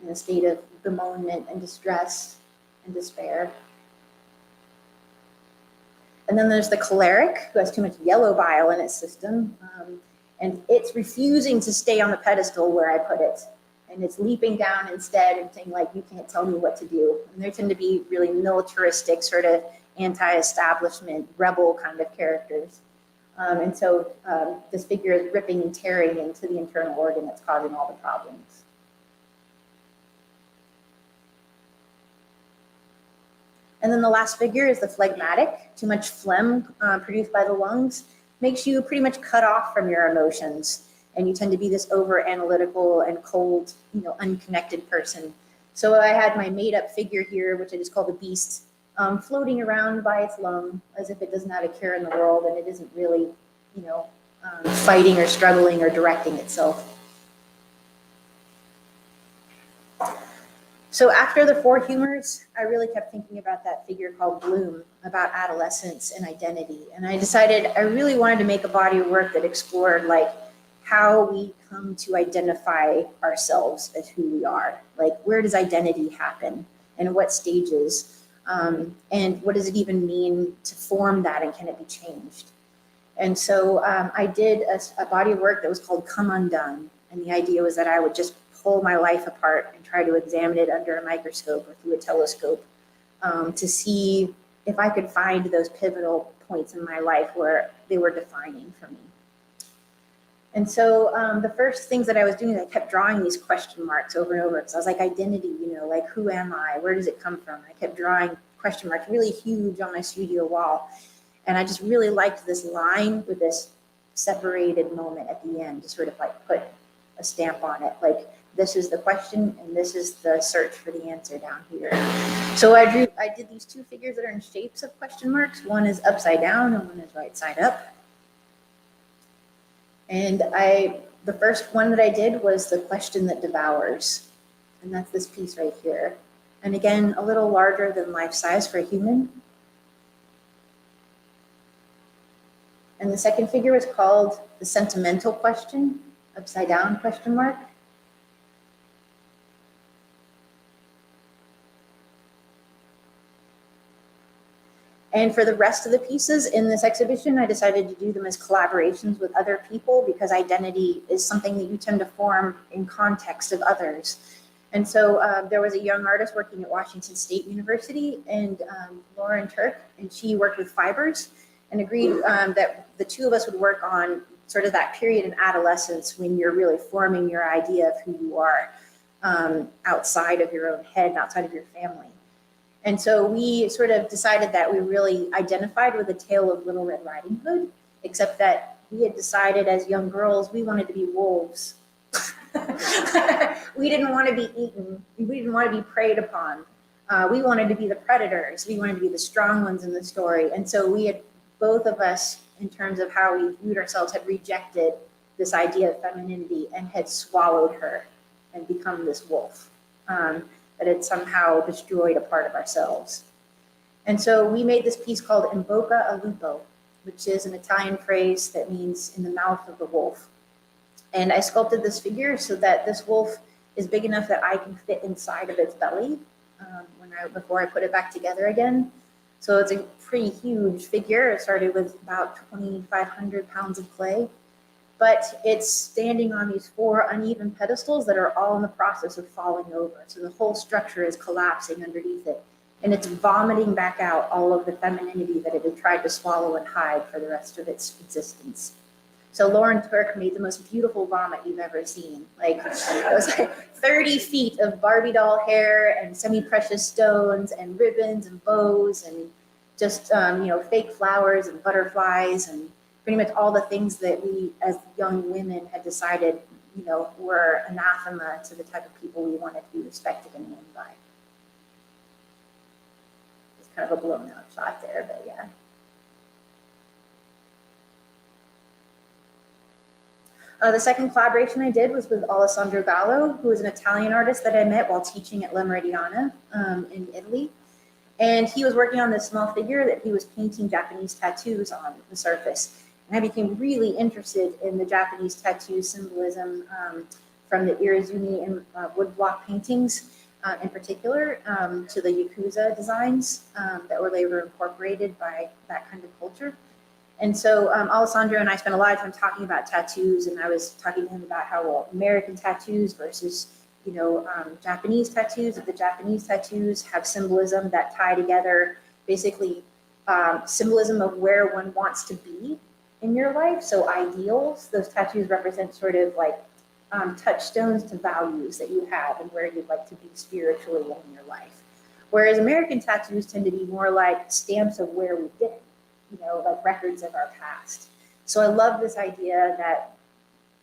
in a state of bemoanment and distress and despair. And then there's the choleric, who has too much yellow bile in its system, and it's refusing to stay on the pedestal where I put it. And it's leaping down instead and saying, like, you can't tell me what to do. And they tend to be really militaristic, sort of anti-establishment, rebel kind of characters. And so this figure is ripping and tearing into the internal organ that's causing all the problems. And then the last figure is the phlegmatic. Too much phlegm produced by the lungs makes you pretty much cut off from your emotions. And you tend to be this over-analytical and cold, unconnected person. So I had my made-up figure here, which I just call the beast, floating around by its lung as if it doesn't have a care in the world and it isn't really, fighting or struggling or directing itself. So after the four humors, I really kept thinking about that figure called Bloom, about adolescence and identity. And I decided I really wanted to make a body of work that explored how we come to identify ourselves as who we are. Where does identity happen and what stages? And what does it even mean to form that, and can it be changed? And so I did a body of work that was called Come Undone. And the idea was that I would just pull my life apart and try to examine it under a microscope or through a telescope to see if I could find those pivotal points in my life where they were defining for me. And so the first things that I was doing, I kept drawing these question marks over and over, because I was like, identity, who am I? Where does it come from? I kept drawing question marks really huge on my studio wall. And I just really liked this line with this separated moment at the end to sort of put a stamp on it. This is the question and this is the search for the answer down here. So I did these two figures that are in shapes of question marks. One is upside down and one is right side up. And the first one that I did was the question that devours. And that's this piece right here. And again, a little larger than life size for a human. And the second figure is called the sentimental question, upside down question mark. And for the rest of the pieces in this exhibition, I decided to do them as collaborations with other people, because identity is something that you tend to form in context of others. And so there was a young artist working at Washington State University, and Lauren Turk, and she worked with fibers and agreed that the two of us would work on sort of that period in adolescence when you're really forming your idea of who you are outside of your own head and outside of your family. And so we sort of decided that we really identified with the tale of Little Red Riding Hood, except that we had decided as young girls we wanted to be wolves. We didn't want to be eaten. We didn't want to be preyed upon. We wanted to be the predators. We wanted to be the strong ones in the story. And so we had, both of us, in terms of how we viewed ourselves, had rejected this idea of femininity and had swallowed her and become this wolf. That had somehow destroyed a part of ourselves. And so we made this piece called In Bocca al Lupo, which is an Italian phrase that means in the mouth of the wolf. And I sculpted this figure so that this wolf is big enough that I can fit inside of its belly before I put it back together again. So it's a pretty huge figure. It started with about 2,500 pounds of clay. But it's standing on these four uneven pedestals that are all in the process of falling over. So the whole structure is collapsing underneath it. And it's vomiting back out all of the femininity that it had tried to swallow and hide for the rest of its existence. So Lauren Turk made the most beautiful vomit you've ever seen. It was 30 feet of Barbie doll hair and semi-precious stones and ribbons and bows and just, fake flowers and butterflies and pretty much all the things that we as young women had decided, were anathema to the type of people we wanted to be respected and known by. It's kind of a blown out shot there, but yeah. The second collaboration I did was with Alessandro Gallo, who is an Italian artist that I met while teaching at La Meridiana in Italy. And he was working on this small figure that he was painting Japanese tattoos on the surface. And I became really interested in the Japanese tattoo symbolism from the Irizumi and woodblock paintings in particular to the Yakuza designs that were later incorporated by that kind of culture. And so Alessandro and I spent a lot of time talking about tattoos, and I was talking to him about how, well, American tattoos versus, Japanese tattoos. The Japanese tattoos have symbolism that tie together basically symbolism of where one wants to be in your life. So ideals, those tattoos represent sort of like touchstones to values that you have and where you'd like to be spiritually in your life. Whereas American tattoos tend to be more like stamps of where we've been, like records of our past. So I love this idea that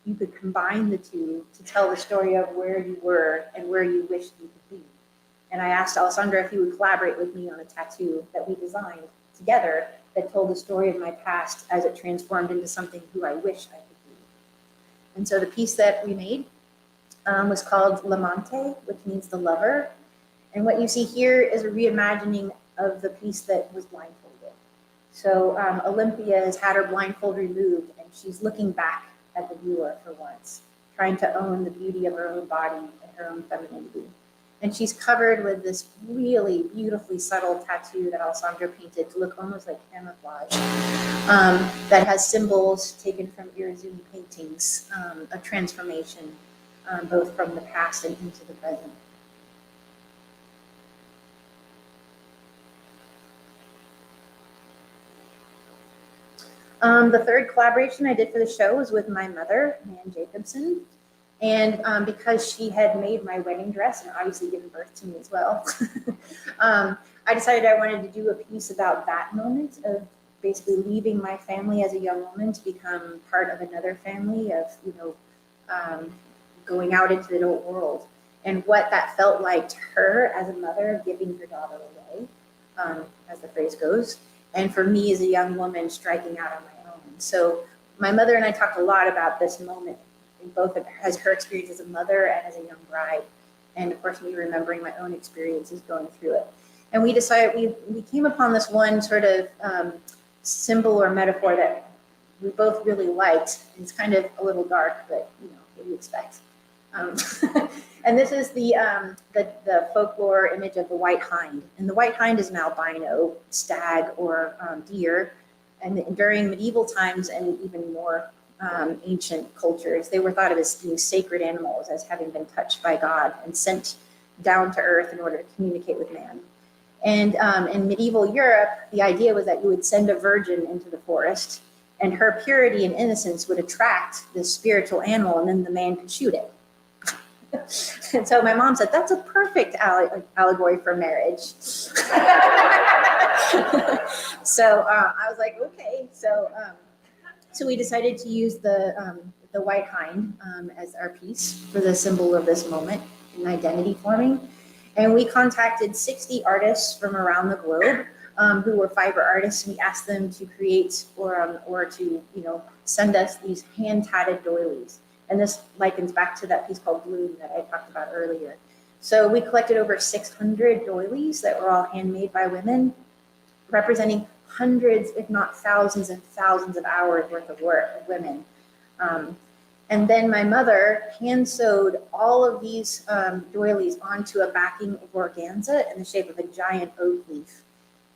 you could combine the two to tell the story of where you were and where you wished you could be. And I asked Alessandro if he would collaborate with me on a tattoo that we designed together that told the story of my past as it transformed into something who I wish I could be. And so the piece that we made was called L'Amante, which means the lover. And what you see here is a reimagining of the piece that was blindfolded. So Olympia has had her blindfold removed, and she's looking back at the viewer for once, trying to own the beauty of her own body and her own femininity. And she's covered with this really beautifully subtle tattoo that Alessandro painted to look almost like camouflage, that has symbols taken from Irizumi paintings, a transformation, both from the past and into the present. The third collaboration I did for the show was with my mother, Nan Jacobson. And because she had made my wedding dress and obviously given birth to me as well, I decided I wanted to do a piece about that moment of basically leaving my family as a young woman to become part of another family, of, going out into the adult world, and what that felt like to her as a mother, giving her daughter away, as the phrase goes, and for me as a young woman striking out on my own. So my mother and I talked a lot about this moment, in both as her experience as a mother and as a young bride, and of course me remembering my own experiences going through it. And we decided, we came upon this one sort of symbol or metaphor that we both really liked. It's kind of a little dark, but what do you expect? And this is the folklore image of the white hind. And the white hind is an albino stag or deer. And during medieval times and even more ancient cultures, they were thought of as being sacred animals, as having been touched by God and sent down to earth in order to communicate with man. And in medieval Europe, the idea was that you would send a virgin into the forest, and her purity and innocence would attract this spiritual animal, and then the man could shoot it. And so my mom said, that's a perfect allegory for marriage. So I was like, okay. So we decided to use the white hind as our piece for the symbol of this moment in identity forming. And we contacted 60 artists from around the globe who were fiber artists. We asked them to create or to send us these hand-tatted doilies. And this likens back to that piece called Bloom that I talked about earlier. So we collected over 600 doilies that were all handmade by women, representing hundreds, if not thousands and thousands of hours worth of work of women. And then my mother hand sewed all of these doilies onto a backing of organza in the shape of a giant oak leaf.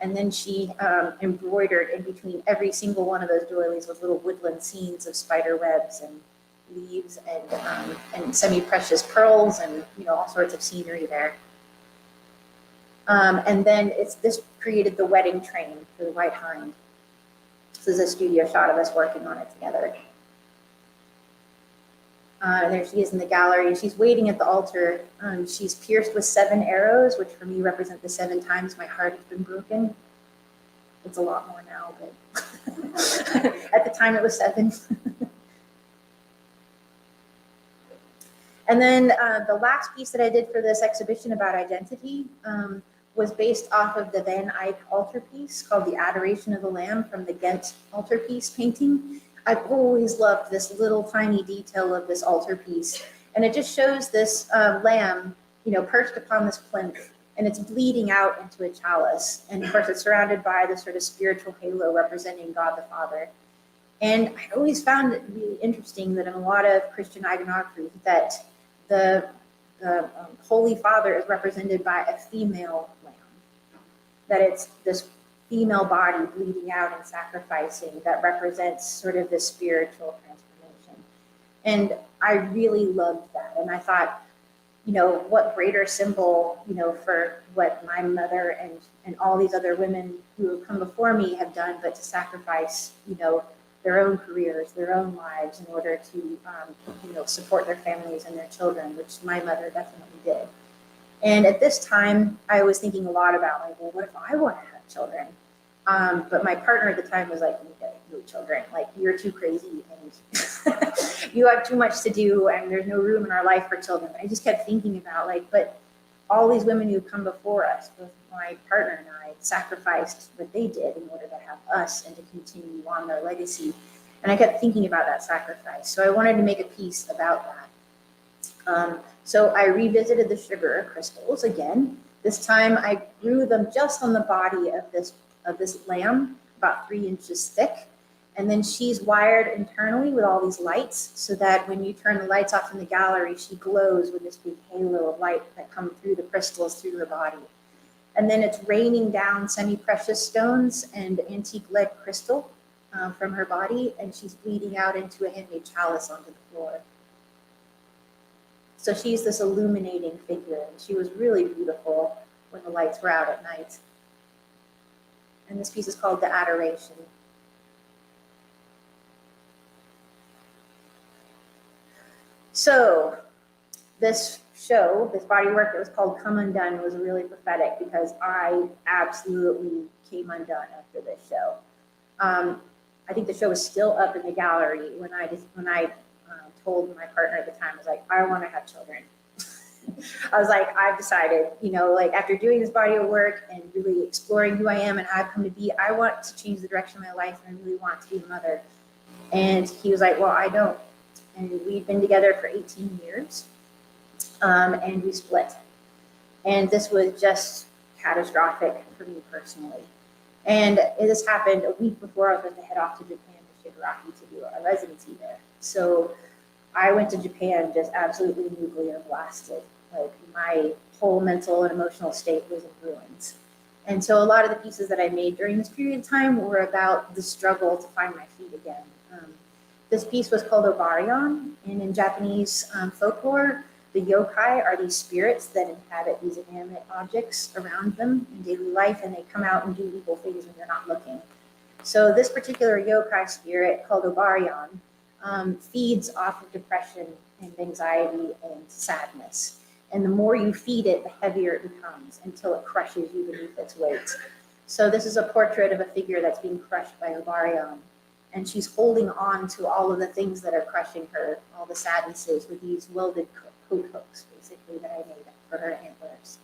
And then she embroidered in between every single one of those doilies with little woodland scenes of spider webs and leaves and semi-precious pearls and all sorts of scenery there. And then this created the wedding train for the white hind. This is a studio shot of us working on it together. And there she is in the gallery. She's waiting at the altar. She's pierced with 7 arrows, which for me represent the 7 times my heart has been broken. It's a lot more now, but at the time it was 7. And then the last piece that I did for this exhibition about identity was based off of the Van Eyck altarpiece called The Adoration of the Lamb from the Ghent altarpiece painting. I've always loved this little tiny detail of this altarpiece. And it just shows this lamb, perched upon this plinth, and it's bleeding out into a chalice. And of course, it's surrounded by this sort of spiritual halo representing God the Father. And I always found it really interesting that in a lot of Christian iconography that the Holy Father is represented by a female lamb, that it's this female body bleeding out and sacrificing that represents sort of this spiritual transformation. And I really loved that. And I thought, what greater symbol, for what my mother and all these other women who have come before me have done, but to sacrifice, their own careers, their own lives in order to, support their families and their children, which my mother definitely did. And at this time, I was thinking a lot about, like, well, what if I want to have children? But my partner at the time was like, no children, like, you're too crazy and you have too much to do and there's no room in our life for children. I just kept thinking about, like, but all these women who've come before us, both my partner and I, sacrificed what they did in order to have us and to continue on their legacy. And I kept thinking about that sacrifice. So I wanted to make a piece about that. So I revisited the sugar crystals again. This time I grew them just on the body of this lamb, about 3 inches thick. And then she's wired internally with all these lights so that when you turn the lights off in the gallery, she glows with this big halo of light that come through the crystals through her body. And then it's raining down semi-precious stones and antique lead crystal from her body, and she's bleeding out into a handmade chalice onto the floor. So she's this illuminating figure, and she was really beautiful when the lights were out at night. And this piece is called The Adoration. So this show, this body work that was called Come Undone, was really prophetic because I absolutely came undone after this show. I think the show was still up in the gallery when I told my partner at the time, I was like, I want to have children. I was like, I've decided, after doing this body of work and really exploring who I am and how I've come to be, I want to change the direction of my life and I really want to be a mother. And he was like, well, I don't. And we'd been together for 18 years, and we split. And this was just catastrophic for me personally. And this happened a week before I was going to head off to Japan to Shigaraki to do a residency there. So I went to Japan just absolutely nuclear blasted. Like, my whole mental and emotional state was in ruins. And so a lot of the pieces that I made during this period of time were about the struggle to find my feet again. This piece was called Obarion, and in Japanese folklore, the yokai are these spirits that inhabit these inanimate objects around them in daily life, and they come out and do evil things when you're not looking. So this particular yokai spirit, called Obarion, feeds off of depression and anxiety and sadness. And the more you feed it, the heavier it becomes until it crushes you beneath its weight. So this is a portrait of a figure that's being crushed by Obarion. And she's holding on to all of the things that are crushing her, all the sadnesses, with these welded coat hooks, basically, that I made for her antlers.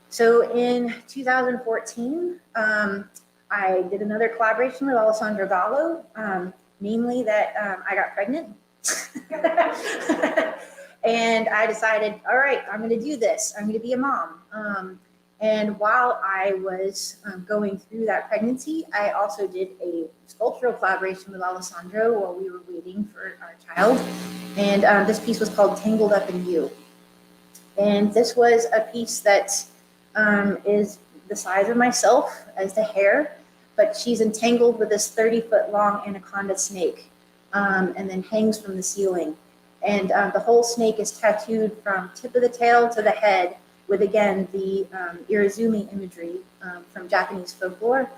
So in 2014, I did another collaboration with Alessandro Gallo, namely that I got pregnant. And I decided, all right, I'm going to do this. I'm going to be a mom. And while I was going through that pregnancy, I also did a sculptural collaboration with Alessandro while we were waiting for our child. And this piece was called Tangled Up in You. And this was a piece that is the size of myself as the hair, but she's entangled with this 30-foot long anaconda snake and then hangs from the ceiling. And the whole snake is tattooed from tip of the tail to the head, with, again, the Irizumi imagery from Japanese folklore.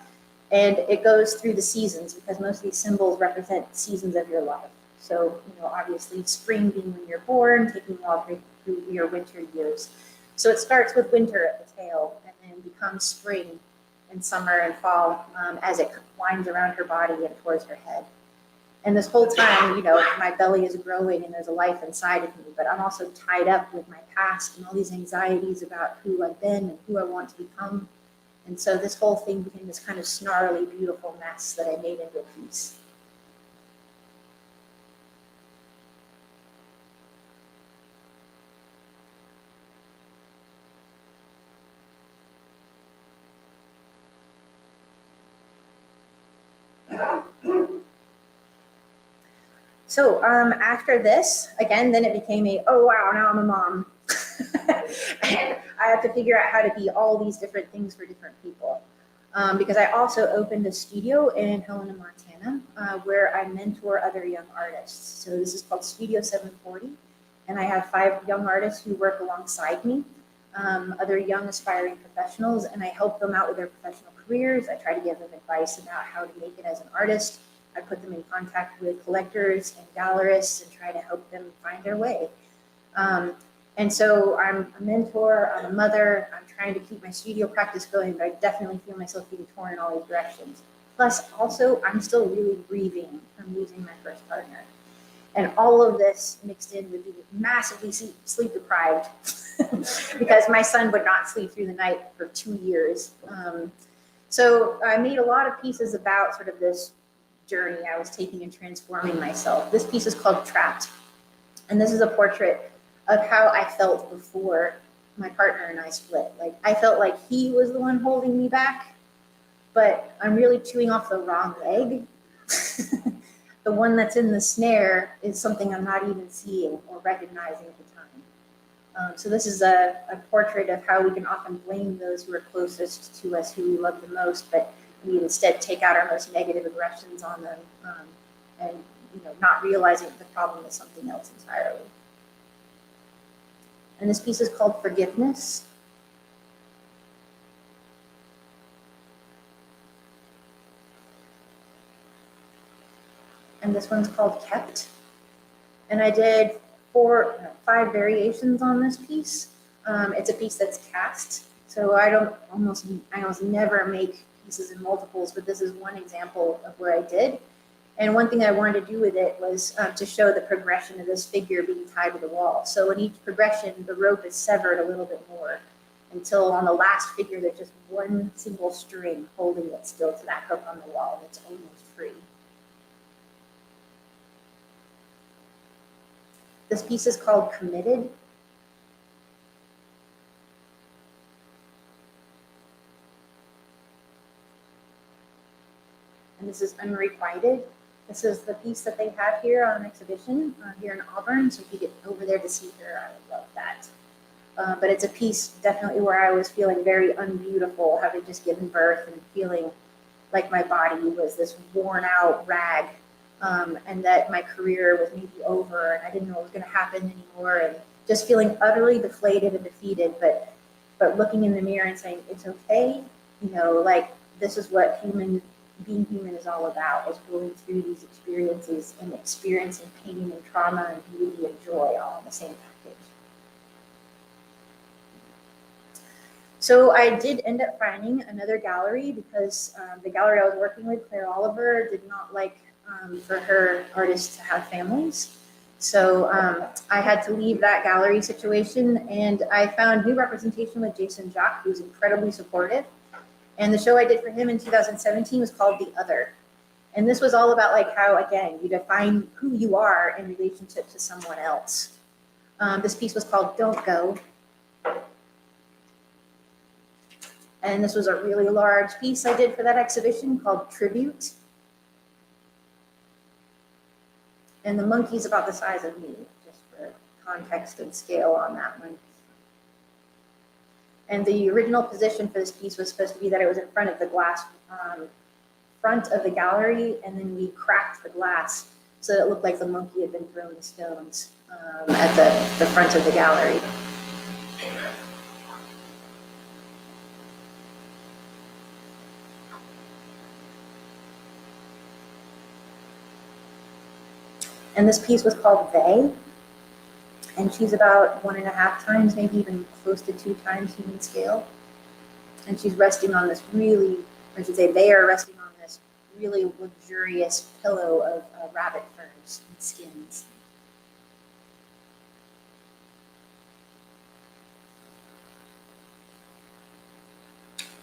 And it goes through the seasons because most of these symbols represent seasons of your life. So, obviously spring being when you're born, taking you all through your winter years. So it starts with winter at the tail and then becomes spring and summer and fall as it winds around her body and towards her head. And this whole time, my belly is growing and there's a life inside of me, but I'm also tied up with my past and all these anxieties about who I've been and who I want to become. And so this whole thing became this kind of snarly, beautiful mess that I made into a piece. So after this, again, then it became oh wow, now I'm a mom. And I have to figure out how to be all these different things for different people. Because I also opened a studio in Helena, Montana, where I mentor other young artists. So this is called Studio 740. And I have 5 young artists who work alongside me, other young aspiring professionals, and I help them out with their professional careers. I try to give them advice about how to make it as an artist. I put them in contact with collectors and gallerists and try to help them find their way. And so I'm a mentor, I'm a mother, I'm trying to keep my studio practice going, but I definitely feel myself being torn in all these directions. Plus, also, I'm still really grieving from losing my first partner. And all of this mixed in with being massively sleep deprived because my son would not sleep through the night for 2 years. So I made a lot of pieces about sort of this journey I was taking in transforming myself. This piece is called Trapped. And this is a portrait of how I felt before my partner and I split. Like, I felt like he was the one holding me back, but I'm really chewing off the wrong leg. The one that's in the snare is something I'm not even seeing or recognizing at the time. So this is a portrait of how we can often blame those who are closest to us, who we love the most, but we instead take out our most negative aggressions on them, and not realizing that the problem is something else entirely. And this piece is called Forgiveness. And this one's called Kept. And I did 5 variations on this piece. It's a piece that's cast, so I almost never make pieces in multiples, but this is one example of where I did. And one thing I wanted to do with it was to show the progression of this figure being tied to the wall. So in each progression, the rope is severed a little bit more until on the last figure, there's just one single string holding it still to that hook on the wall, and it's almost free. This piece is called Committed. And this is Unrequited. This is the piece that they have here on exhibition here in Auburn. So if you get over there to see her, I would love that. But it's a piece definitely where I was feeling very unbeautiful, having just given birth and feeling like my body was this worn out rag, and that my career was maybe over and I didn't know what was going to happen anymore, and just feeling utterly deflated and defeated, but looking in the mirror and saying, it's okay, like this is what being human is all about, is going through these experiences and experiencing pain and trauma and beauty and joy all in the same package. So I did end up finding another gallery because the gallery I was working with, Claire Oliver, did not like for her artists to have families. So I had to leave that gallery situation, and I found new representation with Jason Jacques, who's incredibly supportive. And the show I did for him in 2017 was called The Other. And this was all about like how, again, you define who you are in relationship to someone else. This piece was called Don't Go. And this was a really large piece I did for that exhibition called Tribute. And the monkey's about the size of me, just for context and scale on that one. And the original position for this piece was supposed to be that it was in front of the glass front of the gallery, and then we cracked the glass so that it looked like the monkey had been throwing stones at the front of the gallery. And this piece was called They. And she's about 1.5 times, maybe even close to 2 times human scale. And she's resting on this really, or I should say they are resting on this really luxurious pillow of rabbit furs and skins.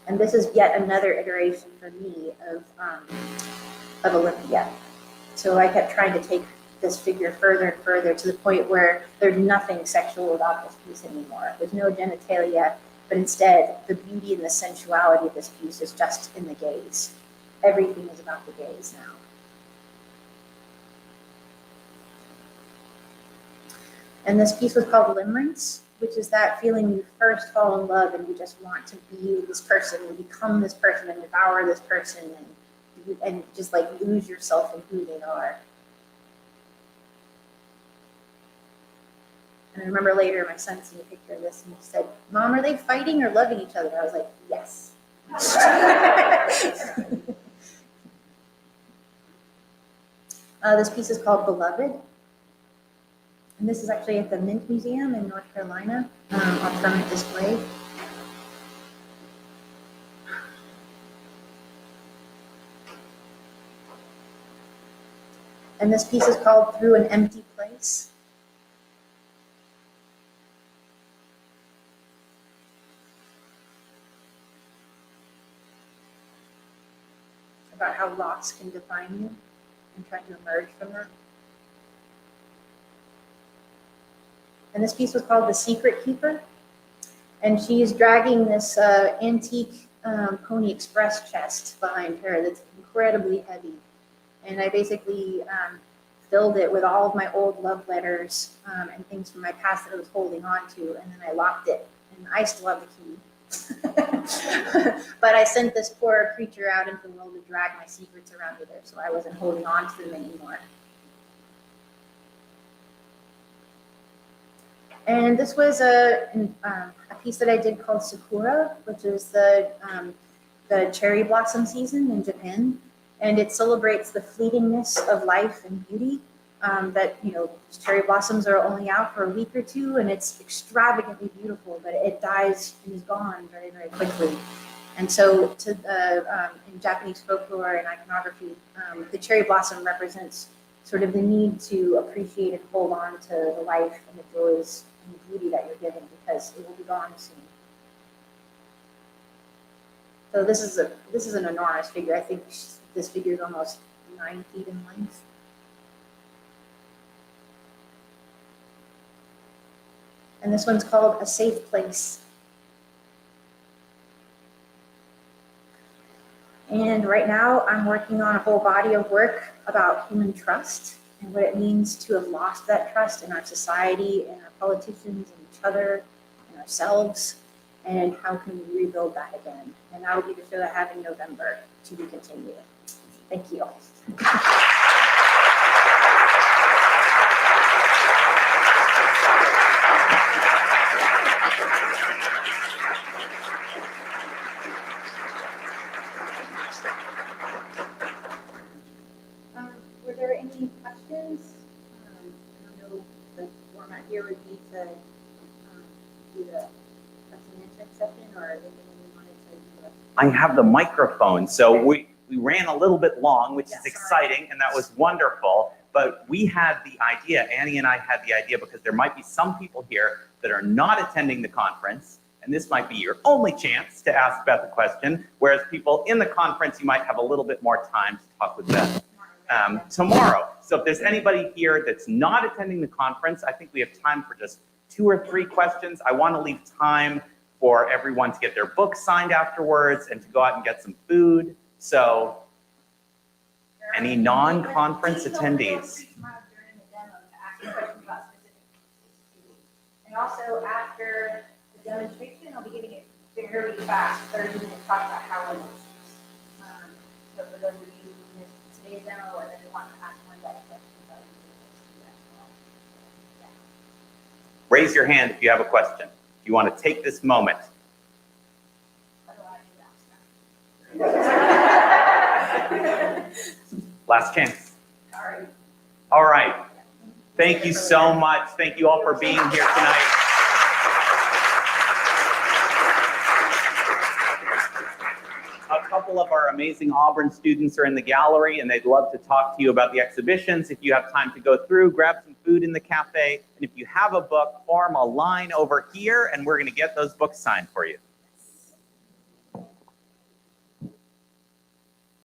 And this is yet another iteration for me of Olympia. So I kept trying to take this figure further and further to the point where there's nothing sexual about this piece anymore. There's no genitalia, but instead the beauty and the sensuality of this piece is just in the gaze. Everything is about the gaze now. And this piece was called Limerence, which is that feeling when you first fall in love and you just want to be this person and become this person and devour this person and just like lose yourself in who they are. And I remember later my son seen a picture of this and he said, "Mom, are they fighting or loving each other?" I was like, yes. This piece is called Beloved. And this is actually at the Mint Museum in North Carolina on permanent display. And this piece is called Through an Empty Place. About how loss can define you and trying to emerge from that. And this piece was called The Secret Keeper. And she's dragging this antique Pony Express chest behind her that's incredibly heavy. And I basically filled it with all of my old love letters and things from my past that I was holding on to. And then I locked it. And I still have the key. But I sent this poor creature out into the world to drag my secrets around with her, so I wasn't holding on to them anymore. And this was a piece that I did called Sakura, which is the cherry blossom season in Japan. And it celebrates the fleetingness of life and beauty. That, you know, cherry blossoms are only out for a week or two, and it's extravagantly beautiful, but it dies and is gone very, very quickly. And so in Japanese folklore and iconography, the cherry blossom represents sort of the need to appreciate and hold on to the life and the joys and the beauty that you're given, because it will be gone soon. So this is an enormous figure. I think this figure is almost 9 feet in length. And this one's called A Safe Place. And right now I'm working on a whole body of work about human trust and what it means to have lost that trust in our society and our politicians and each other and ourselves, and how can we rebuild that again. And that will be the show that I have in November, to be continued. Thank you. Were there any questions? I know the format here would be to do the question and answer session, or if anyone wanted to do it. I have the microphone, so we ran a little bit long, which Yeah, is exciting, and that was wonderful. But we had the idea, Annie and I had the idea, because there might be some people here that are not attending the conference, and this might be your only chance to ask Beth a question, whereas people in the conference, you might have a little bit more time to talk with Beth tomorrow. So if there's anybody here that's not attending the conference, I think we have time for just 2 or 3 questions. I want to leave time for everyone to get their books signed afterwards and to go out and get some food. So any non-conference attendees? And also after the demonstration, I'll be giving it very fast, 30-minute talk about how I know. So for those of you who missed today's demo or that want to ask one that question, I'll be doing this as well. Yeah. Raise your hand if you have a question. If you want to take this moment. Last chance. Sorry. All right. Thank you so much. Thank you all for being here tonight. A couple of our amazing Auburn students are in the gallery, and they'd love to talk to you about the exhibitions. If you have time to go through, grab some food in the cafe. And if you have a book, form a line over here, and we're going to get those books signed for you.